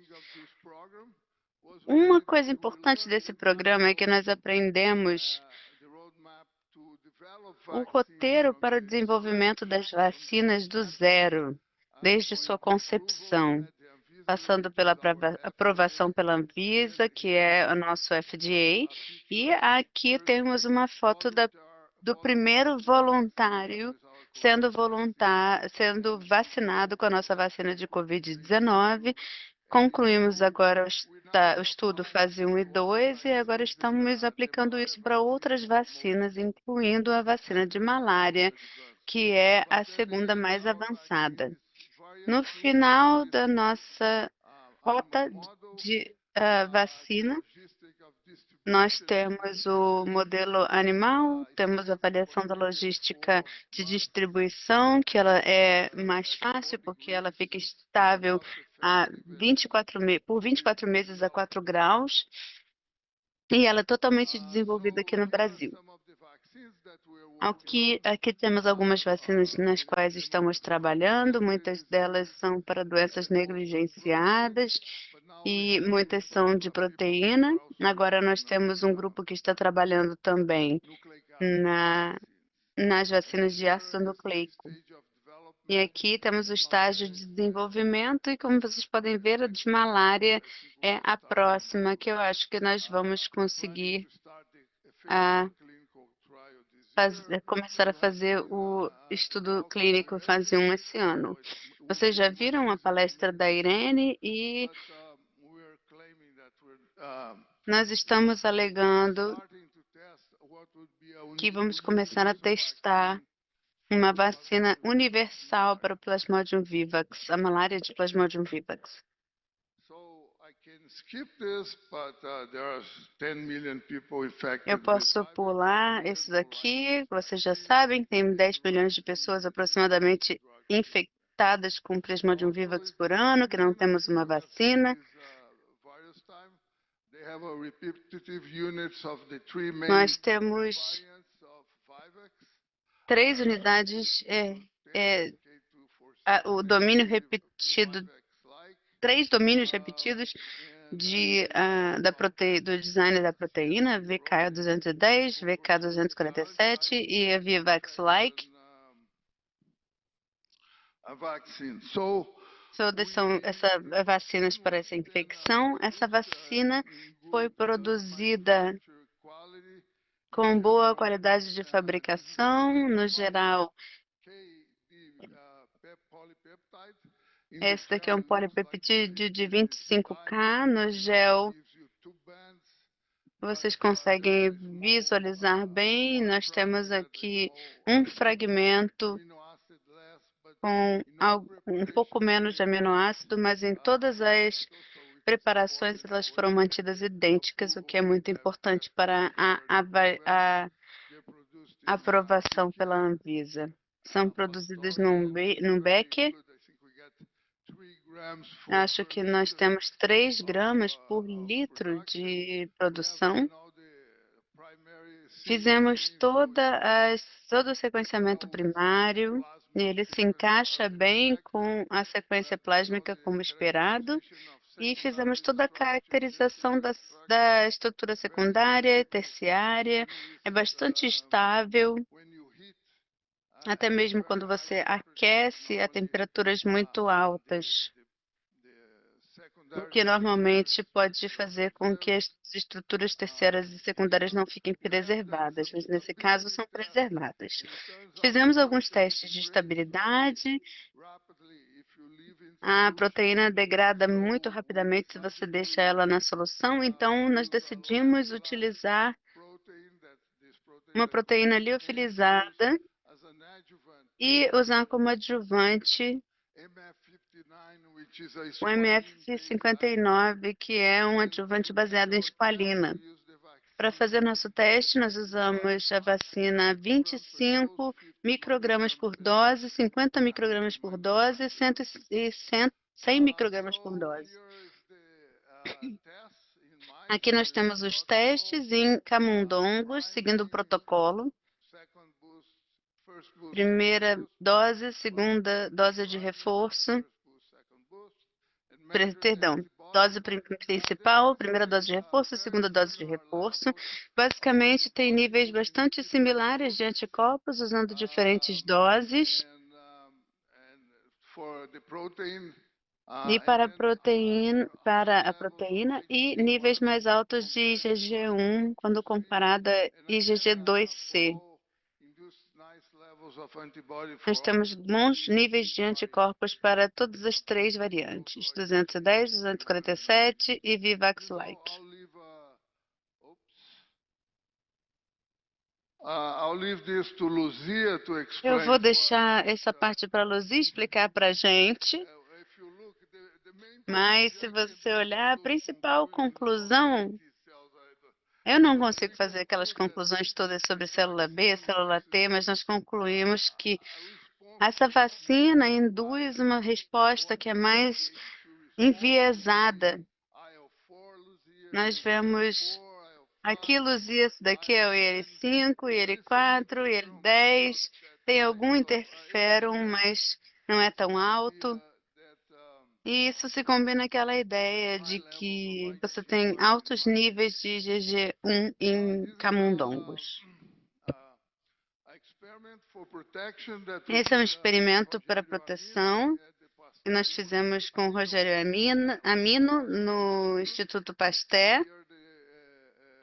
Speaker 4: Uma coisa importante desse programa é que nós aprendemos o roteiro para o desenvolvimento das vacinas do zero, desde sua concepção, passando pela aprovação pela Anvisa, que é o nosso FDA, e aqui temos uma foto do primeiro voluntário sendo vacinado com a nossa vacina de Covid-19. Concluímos agora o estudo fase 1 e 2 e agora estamos aplicando isso para outras vacinas, incluindo a vacina de malária, que é a segunda mais avançada. No final da nossa rota de vacina, nós temos o modelo animal, temos a avaliação da logística de distribuição, que ela é mais fácil porque ela fica estável por 24 meses a 4 graus, e ela é totalmente desenvolvida aqui no Brasil. Aqui temos algumas vacinas nas quais estamos trabalhando, muitas delas são para doenças negligenciadas e muitas são de proteína. Agora nós temos um grupo que está trabalhando também nas vacinas de ácido nucleico. E aqui temos o estágio de desenvolvimento e, como vocês podem ver, a de malária é a próxima que eu acho que nós vamos conseguir começar a fazer o estudo clínico fase 1 esse ano. Vocês já viram a palestra da Irene e nós estamos alegando que vamos começar a testar uma vacina universal para o Plasmodium vivax, a malária de Plasmodium vivax. Eu posso pular isso daqui. Vocês já sabem que tem 10 milhões de pessoas aproximadamente infectadas com Plasmodium vivax por ano, que não temos uma vacina. Nós temos 3 unidades, o domínio repetido, 3 domínios repetidos do design da proteína, VK210, VK247 e a Vivax-like. São essas vacinas para essa infecção. Essa vacina foi produzida com boa qualidade de fabricação, no geral. Esse daqui é um polipeptídeo de 25K no gel. Vocês conseguem visualizar bem. Nós temos aqui um fragmento com um pouco menos de aminoácido, mas em todas as preparações elas foram mantidas idênticas, o que é muito importante para a aprovação pela Anvisa. São produzidas num becker. Acho que nós temos 3 gramas por litro de produção. Fizemos todo o sequenciamento primário, e ele se encaixa bem com a sequência plásmica como esperado, e fizemos toda a caracterização da estrutura secundária e terciária, é bastante estável, até mesmo quando você aquece a temperaturas muito altas, o que normalmente pode fazer com que as estruturas terciárias e secundárias não fiquem preservadas, mas nesse caso são preservadas. Fizemos alguns testes de estabilidade. A proteína degrada muito rapidamente se você deixa ela na solução, então nós decidimos utilizar uma proteína liofilizada e usar como adjuvante o MF59, que é um adjuvante baseado em esqualina. Para fazer nosso teste, nós usamos a vacina 25 microgramas por dose, 50 microgramas por dose e 100 microgramas por dose. Aqui nós temos os testes em camundongos, seguindo o protocolo. Primeira dose, segunda dose de reforço. Perdão, dose principal, primeira dose de reforço, segunda dose de reforço. Basicamente, tem níveis bastante similares de anticorpos, usando diferentes doses. E para a proteína e níveis mais altos de IgG1 quando comparado a IgG2C. Nós temos bons níveis de anticorpos para todas as 3 variantes, 210, 247 e Vivax-like. Eu vou deixar essa parte para a Luzia explicar para a gente. Mas se você olhar, a principal conclusão, eu não consigo fazer aquelas conclusões todas sobre célula B, célula T, mas nós concluímos que essa vacina induz uma resposta que é mais enviesada. Nós vemos aqui, Luzia, isso daqui é o IL-5, IL-4, IL-10, tem algum interferon, mas não é tão alto. E isso se combina aquela ideia de que você tem altos níveis de IgG1 em camundongos. Esse é um experimento para proteção que nós fizemos com o Rogério Amino no Instituto Pasteur.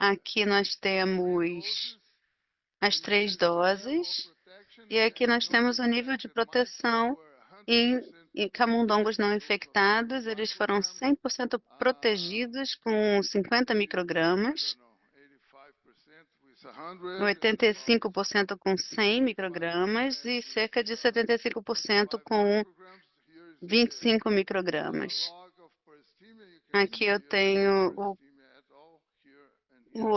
Speaker 4: Aqui nós temos as 3 doses e aqui nós temos o nível de proteção em camundongos não infectados. Eles foram 100% protegidos com 50 microgramas, 85% com 100 microgramas e cerca de 75% com 25 microgramas. Aqui eu tenho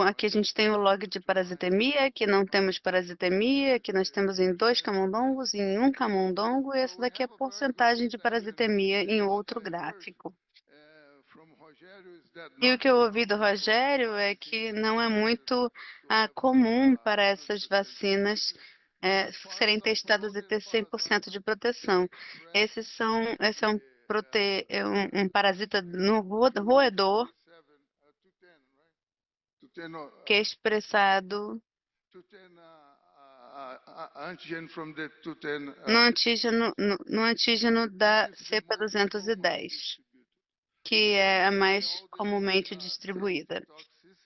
Speaker 4: aqui a gente tem o log de parasitemia, aqui não temos parasitemia, aqui nós temos em 2 camundongos, em 1 camundongo, e essa daqui é a porcentagem de parasitemia em outro gráfico. E o que eu ouvi do Rogério é que não é muito comum para essas vacinas serem testadas e ter 100% de proteção. Esse é um parasita no roedor, que é expressado no antígeno da cepa 210, que é a mais comumente distribuída.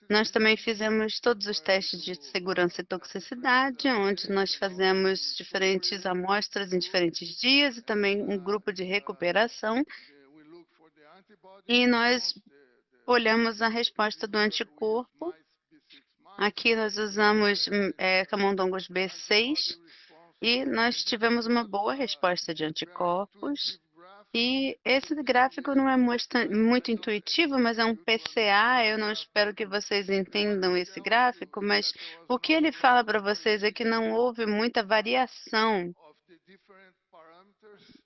Speaker 4: Nós também fizemos todos os testes de segurança e toxicidade, onde nós fazemos diferentes amostras em diferentes dias e também um grupo de recuperação. E nós olhamos a resposta do anticorpo. Aqui nós usamos camundongos B6 e nós tivemos uma boa resposta de anticorpos. E esse gráfico não é muito intuitivo, mas é um PCA. Eu não espero que vocês entendam esse gráfico, mas o que ele fala para vocês é que não houve muita variação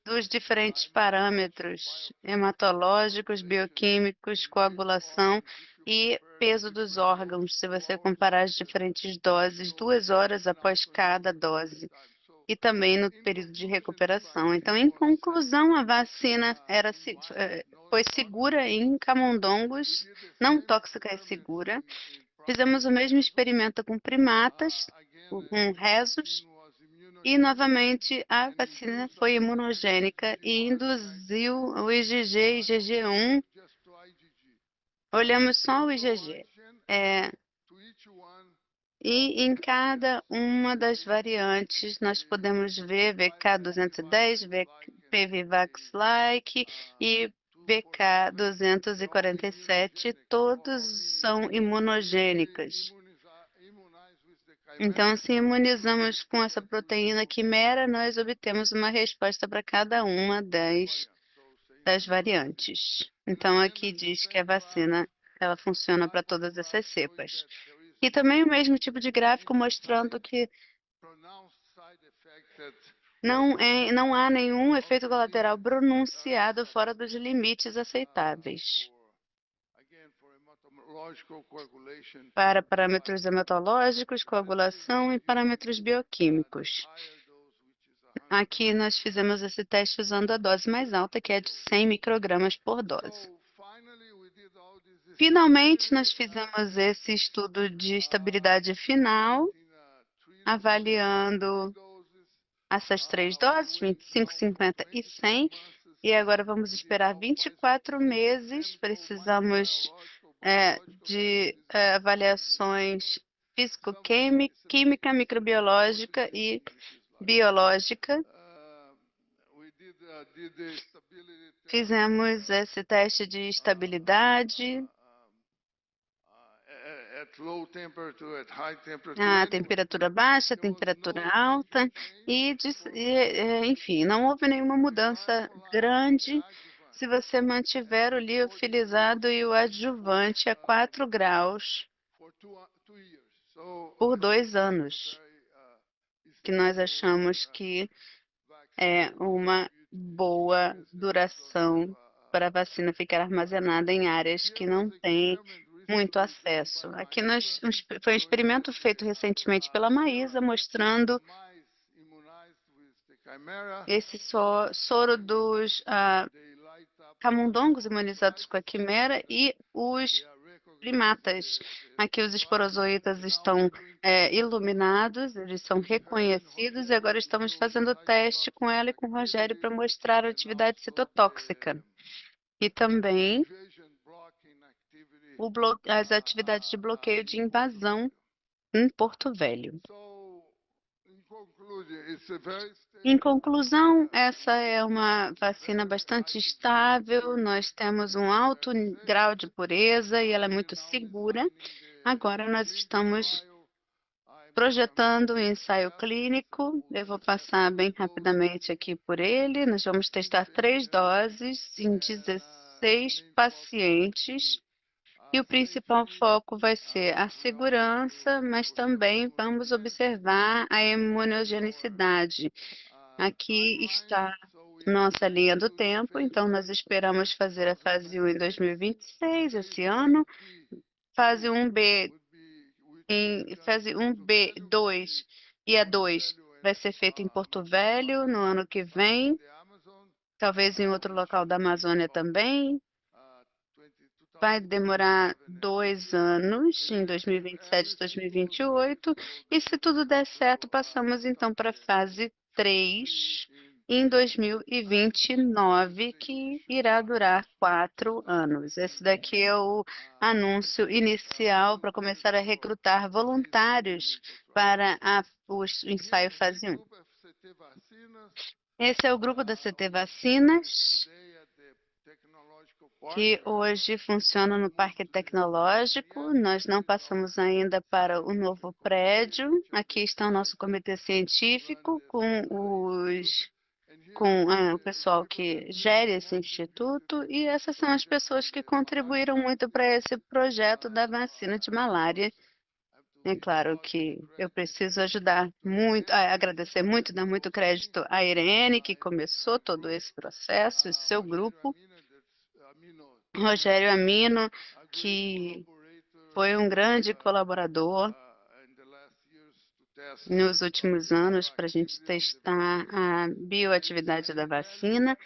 Speaker 4: dos diferentes parâmetros hematológicos, bioquímicos, coagulação e peso dos órgãos, se você comparar as diferentes doses, 2 horas após cada dose e também no período de recuperação. Então, em conclusão, a vacina foi segura em camundongos, não tóxica e segura. Fizemos o mesmo experimento com primatas, com rezos, e, novamente, a vacina foi imunogênica e induziu o IgG e IgG1. Olhamos só o IgG. E em cada uma das variantes, nós podemos ver VK210, PVVax-like e VK247, todos são imunogênicas. Então, se imunizamos com essa proteína quimera, nós obtemos uma resposta para cada uma das variantes. Então, aqui diz que a vacina ela funciona para todas essas cepas. E também o mesmo tipo de gráfico mostrando que não há nenhum efeito colateral pronunciado fora dos limites aceitáveis para parâmetros hematológicos, coagulação e parâmetros bioquímicos. Aqui nós fizemos esse teste usando a dose mais alta, que é de 100 microgramas por dose. Finalmente, nós fizemos esse estudo de estabilidade final, avaliando essas 3 doses, 25, 50 e 100. E agora vamos esperar 24 meses. Precisamos de avaliações físico-química, microbiológica e biológica. Fizemos esse teste de estabilidade, a temperatura baixa, a temperatura alta, enfim, não houve nenhuma mudança grande se você mantiver o liofilizado e o adjuvante a 4 graus por 2 anos, que nós achamos que é uma boa duração para a vacina ficar armazenada em áreas que não têm muito acesso. Aqui foi um experimento feito recentemente pela Maísa, mostrando esse soro dos camundongos imunizados com a quimera e os primatas. Aqui os esporozoitas estão iluminados, eles são reconhecidos e agora estamos fazendo o teste com ela e com o Rogério para mostrar a atividade citotóxica. E também as atividades de bloqueio de invasão em Porto Velho. Em conclusão, essa é uma vacina bastante estável, nós temos um alto grau de pureza e ela é muito segura. Agora nós estamos projetando o ensaio clínico, eu vou passar bem rapidamente aqui por ele. Nós vamos testar 3 doses em 16 pacientes. E o principal foco vai ser a segurança, mas também vamos observar a imunogenicidade. Aqui está nossa linha do tempo, então nós esperamos fazer a fase 1 em 2026, esse ano. Fase 1B, fase 1B2 e a 2 vai ser feita em Porto Velho no ano que vem, talvez em outro local da Amazônia também. Vai demorar 2 anos, em 2027 e 2028, e se tudo der certo, passamos então para a fase 3 em 2029, que irá durar 4 anos. Esse daqui é o anúncio inicial para começar a recrutar voluntários para o ensaio fase 1. Esse é o grupo da CT Vacinas, que hoje funciona no Parque Tecnológico. Nós não passamos ainda para o novo prédio. Aqui está o nosso comitê científico com o pessoal que gere esse instituto, e essas são as pessoas que contribuíram muito para esse projeto da vacina de malária. É claro que eu preciso ajudar muito, agradecer muito, dar muito crédito à Irene, que começou todo esse processo, e seu grupo. Rogério Amino, que foi um grande colaborador nos últimos anos para a gente testar a bioatividade da vacina.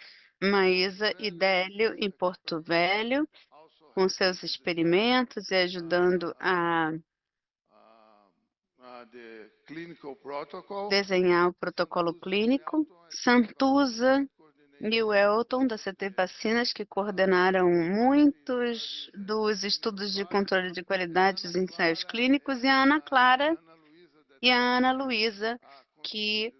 Speaker 4: Maísa Idélio, em Porto Velho, com seus experimentos e ajudando a desenhar o protocolo clínico. Santuza e o Elton, da CT Vacinas, que coordenaram muitos dos estudos de controle de qualidade dos ensaios clínicos, e a Ana Clara e a Ana Luísa, que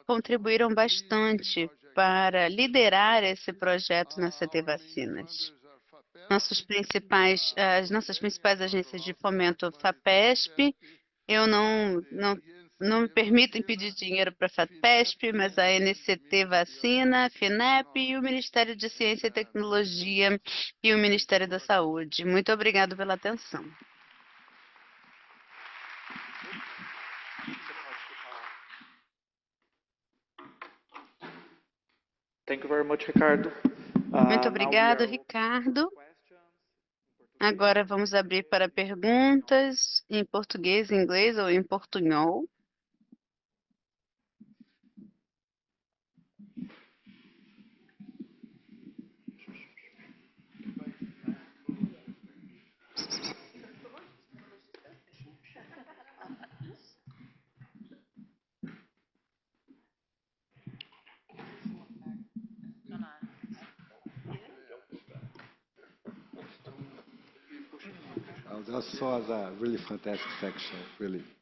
Speaker 4: contribuíram bastante para liderar esse projeto na CT Vacinas. As nossas principais agências de fomento, FAPESP, eu não me permito pedir dinheiro para a FAPESP, mas a NCT Vacina, a FINEP e o Ministério de Ciência e Tecnologia e o Ministério da Saúde. Muito obrigado pela atenção.
Speaker 2: Thank you very much, Ricardo.
Speaker 4: Muito obrigado, Ricardo. Agora vamos abrir para perguntas em português, inglês ou em portunhol.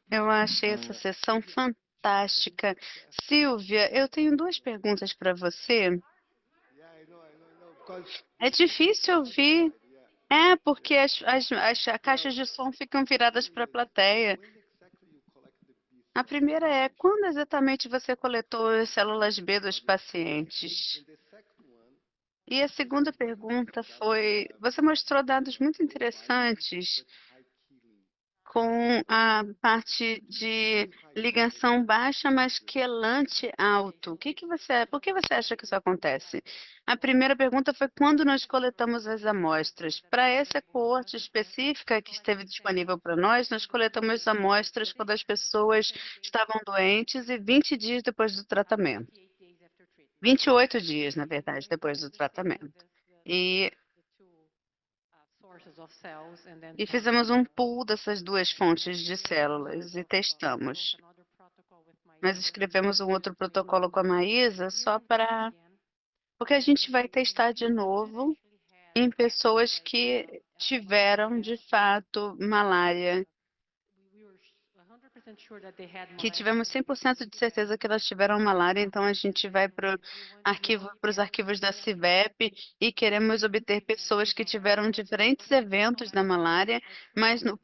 Speaker 4: Eu achei essa sessão fantástica. Silvia, eu tenho 2 perguntas para você. É difícil ouvir. É, porque as caixas de som ficam viradas para a plateia. A primeira é, quando exatamente você coletou as células B dos pacientes? E a segunda pergunta foi, você mostrou dados muito interessantes com a parte de ligação baixa, mas quelante alto. Por que você acha que isso acontece? A primeira pergunta foi quando nós coletamos as amostras. Para essa coorte específica que esteve disponível para nós coletamos amostras quando as pessoas estavam doentes e 20 dias depois do tratamento. 28 dias, na verdade, depois do tratamento. E fizemos um pool dessas 2 fontes de células e testamos. Nós escrevemos um outro protocolo com a Maísa porque a gente vai testar de novo em pessoas que tiveram, de fato, malária. Que tivemos 100% de certeza que elas tiveram malária, então a gente vai para os arquivos da CIVEP e queremos obter pessoas que tiveram diferentes eventos da malária, mas no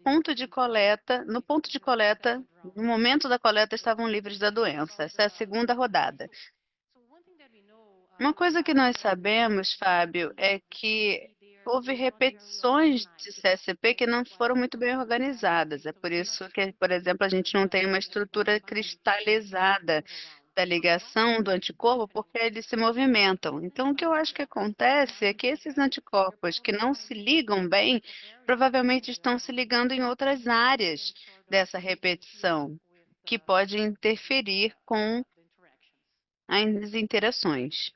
Speaker 4: momento da coleta, estavam livres da doença. Essa é a segunda rodada. Uma coisa que nós sabemos, Fábio, é que houve repetições de CSP que não foram muito bem organizadas. É por isso que, por exemplo, a gente não tem uma estrutura cristalizada da ligação do anticorpo, porque eles se movimentam. Então, o que eu acho que acontece é que esses anticorpos que não se ligam bem, provavelmente estão se ligando em outras áreas dessa repetição, que pode interferir com as interações.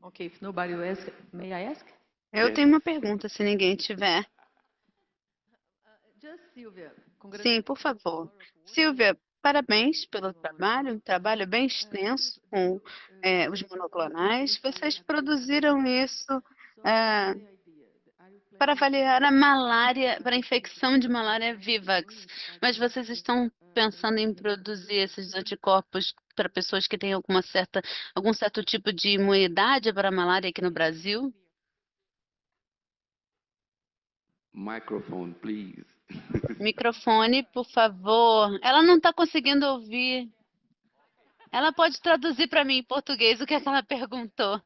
Speaker 7: Okay, if nobody will ask, may I ask?
Speaker 4: Eu tenho uma pergunta, se ninguém tiver. Sim, por favor. Silvia, parabéns pelo trabalho, um trabalho bem extenso com os monoclonais. Vocês produziram isso para avaliar a malária, para a infecção de malária vivax, mas vocês estão pensando em produzir esses anticorpos para pessoas que têm algum certo tipo de imunidade para a malária aqui no Brasil?
Speaker 1: Microphone, please.
Speaker 4: Microfone, por favor. Ela não está conseguindo ouvir. Ela pode traduzir para mim em português o que é que ela perguntou.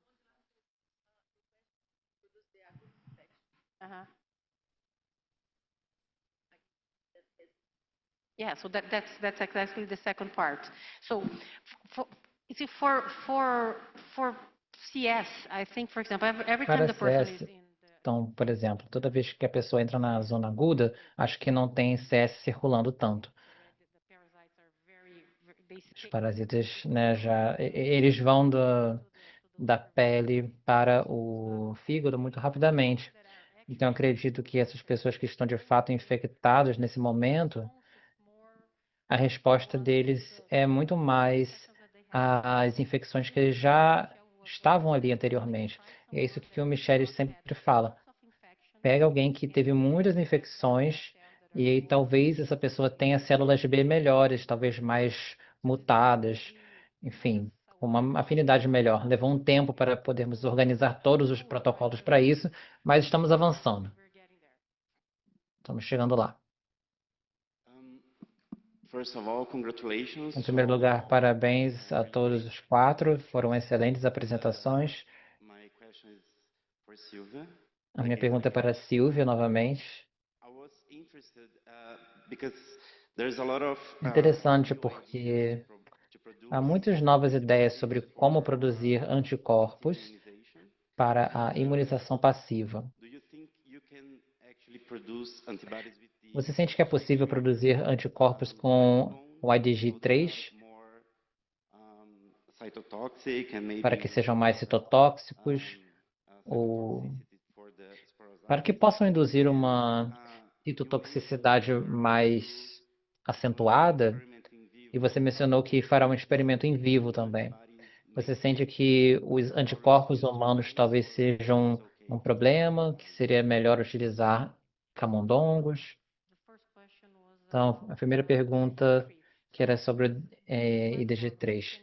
Speaker 3: Yeah, so that's exactly the second part. So, for CS, I think, for example, every time
Speaker 5: Para
Speaker 3: the person
Speaker 5: CS,
Speaker 3: is in
Speaker 5: então, por exemplo, toda vez que a pessoa entra na zona aguda, acho que não tem CS circulando tanto. Os parasitas, né, eles vão da pele para o fígado muito rapidamente. Então, eu acredito que essas pessoas que estão de fato infectadas nesse momento, a resposta deles é muito mais às infecções que eles já estavam ali anteriormente. E é isso que o Michele sempre fala. Pega alguém que teve muitas infecções e aí, talvez essa pessoa tenha células B melhores, talvez mais mutadas, enfim, com uma afinidade melhor. Levou um tempo para podermos organizar todos os protocolos para isso, mas estamos avançando. Estamos chegando lá.
Speaker 1: First of all, congratulations
Speaker 5: Em primeiro lugar, parabéns a todos os quatro. Foram excelentes apresentações.
Speaker 1: My question is for Silvia.
Speaker 5: A minha pergunta é para a Silvia, novamente.
Speaker 1: I was interested because there's a lot of
Speaker 5: Interessante porque há muitas novas ideias sobre como produzir anticorpos para a imunização passiva.
Speaker 1: Do you think you can actually produce antibodies with the
Speaker 5: Você sente que é possível produzir anticorpos com o IgG3
Speaker 1: more cytotoxic and maybe
Speaker 5: para que sejam mais citotóxicos ou
Speaker 1: for the sporozoite?
Speaker 5: para que possam induzir uma citotoxicidade mais acentuada? E você mencionou que fará um experimento em vivo também. Você sente que os anticorpos humanos talvez sejam um problema, que seria melhor utilizar camundongos? Então, a primeira pergunta, que era sobre o IDG3.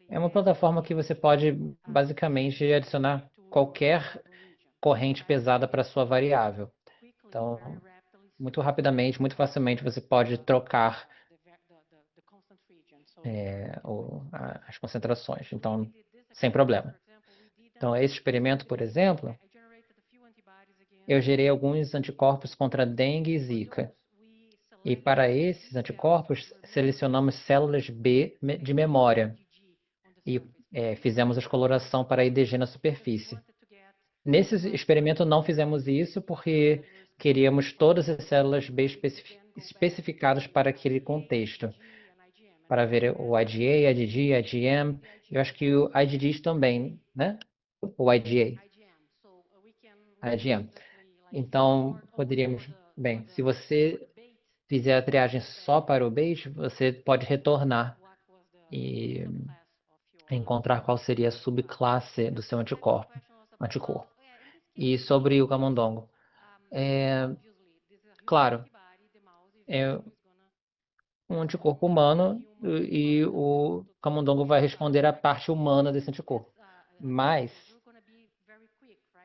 Speaker 5: É uma plataforma que você pode, basicamente, adicionar qualquer corrente pesada para a sua variável. Então, muito rapidamente, muito facilmente, você pode trocar as concentrações. Então, sem problema. Então, esse experimento, por exemplo, eu gerei alguns anticorpos contra dengue e zika. E para esses anticorpos, selecionamos células B de memória e fizemos a coloração para IDG na superfície. Nesse experimento não fizemos isso porque queríamos todas as células B especificadas para aquele contexto, para ver o IgA, IgG, IgM, eu acho que o IgG também, né? O IgA, IgM. Então, poderíamos, bem, se você fizer a triagem só para o bait, você pode retornar e encontrar qual seria a subclasse do seu anticorpo. E sobre o camundongo. Claro, é um anticorpo humano e o camundongo vai responder à parte humana desse anticorpo. Mas,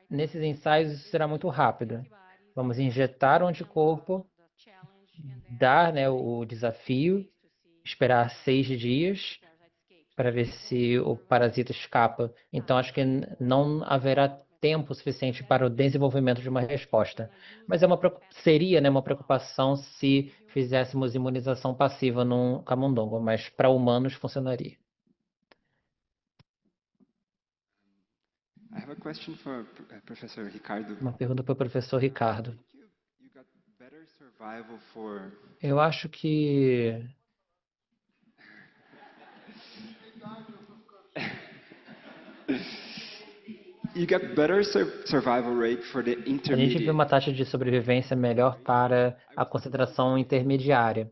Speaker 5: nesses ensaios, isso será muito rápido. Vamos injetar o anticorpo, dar, né, o desafio, esperar 6 dias para ver se o parasita escapa. Então, acho que não haverá tempo suficiente para o desenvolvimento de uma resposta. Mas seria, né, uma preocupação se fizéssemos imunização passiva num camundongo, mas para humanos funcionaria.
Speaker 9: I have a question for Professor Ricardo.
Speaker 5: Uma pergunta para o professor Ricardo.
Speaker 9: You got better survival for
Speaker 5: Eu acho que
Speaker 9: You get better survival rate for the
Speaker 5: A gente viu
Speaker 9: intermediate.
Speaker 5: uma taxa de sobrevivência melhor para a concentração intermediária.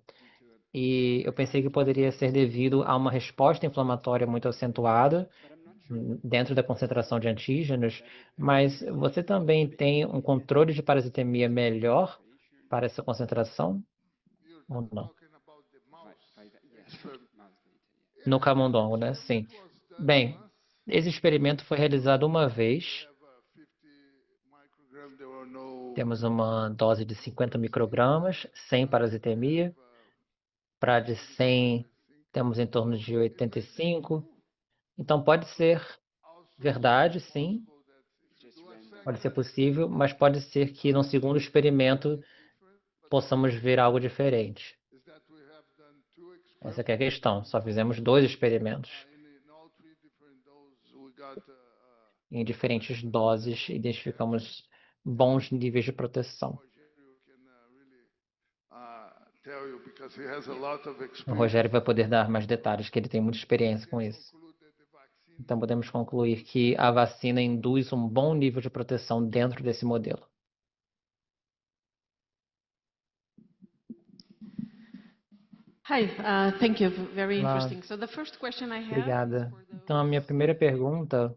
Speaker 5: E eu pensei que poderia ser devido a uma resposta inflamatória muito acentuada dentro da concentração de antígenos, mas você também tem um controle de parasitemia melhor para essa concentração ou não? No camundongo, né? Sim. Bem, esse experimento foi realizado uma vez. Temos uma dose de 50 microgramas, sem parasitemia. Para de 100, temos em torno de 85. Então, pode ser verdade, sim. Pode ser possível, mas pode ser que no segundo experimento possamos ver algo diferente. Essa que é a questão. Só fizemos 2 experimentos. Em diferentes doses, identificamos bons níveis de proteção. O Rogério vai poder dar mais detalhes, que ele tem muita experiência com isso. Então, podemos concluir que a vacina induz um bom nível de proteção dentro desse modelo.
Speaker 7: Hi, thank you. Very
Speaker 5: Olá.
Speaker 7: interesting. So the first question I have
Speaker 5: Obrigada. Então, a minha primeira pergunta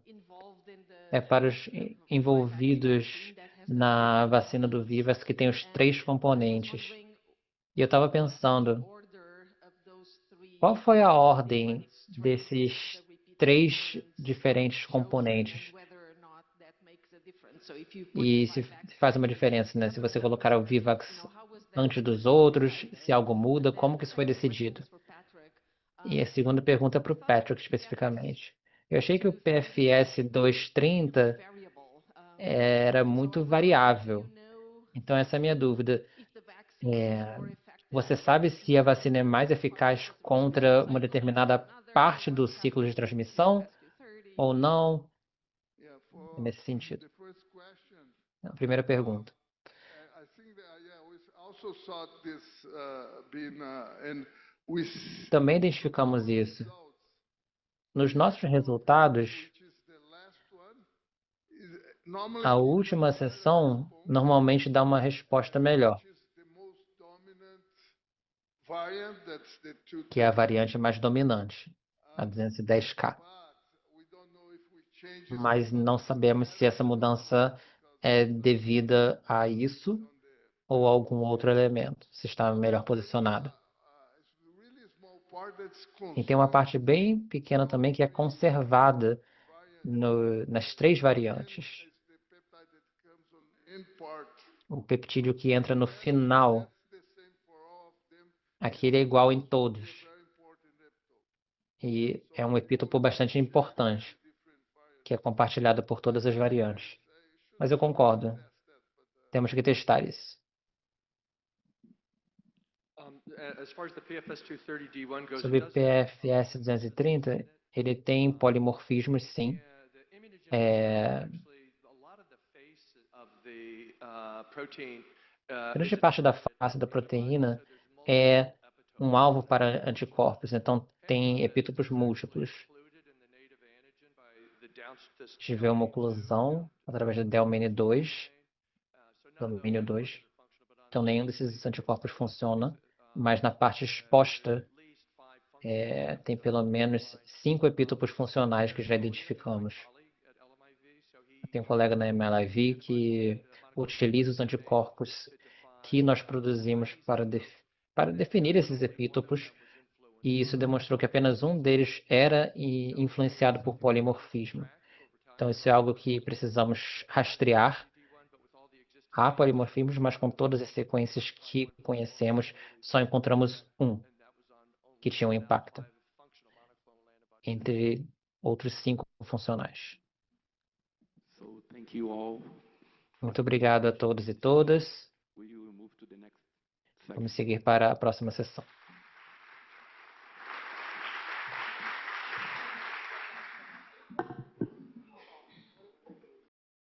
Speaker 5: é para os envolvidos na vacina do Vivas, que tem os 3 componentes. E eu estava pensando, qual foi a ordem desses 3 diferentes componentes? E se faz uma diferença, né? Se você colocar o Vivax antes dos outros, se algo muda, como que isso foi decidido? E a segunda pergunta é para o Patrick especificamente. Eu achei que o PFS 230 era muito variável. Então essa é a minha dúvida. Você sabe se a vacina é mais eficaz contra uma determinada parte do ciclo de transmissão ou não? Nesse sentido. A primeira pergunta. Também identificamos isso. Nos nossos resultados, a última sessão normalmente dá uma resposta melhor, que é a variante mais dominante, a 210K. Mas não sabemos se essa mudança é devida a isso ou a algum outro elemento, se está melhor posicionado. E tem uma parte bem pequena também que é conservada nas 3 variantes. O peptídeo que entra no final, aquele é igual em todos. E é um epítopo bastante importante, que é compartilhado por todas as variantes. Mas eu concordo. Temos que testar isso. Sobre o PFS 230, ele tem polimorfismos, sim. Grande parte da face da proteína é um alvo para anticorpos, então tem epítopos múltiplos. Tive uma oclusão através do domínio 2. Então nenhum desses anticorpos funciona, mas na parte exposta tem pelo menos 5 epítopos funcionais que já identificamos. Tem um colega na MLIV que utiliza os anticorpos que nós produzimos para definir esses epítopos, e isso demonstrou que apenas um deles era influenciado por polimorfismo. Então isso é algo que precisamos rastrear. Há polimorfismos, mas com todas as sequências que conhecemos, só encontramos um que tinha um impacto, entre outros 5 funcionais. Muito obrigado a todos e todas. Vamos seguir para a próxima sessão.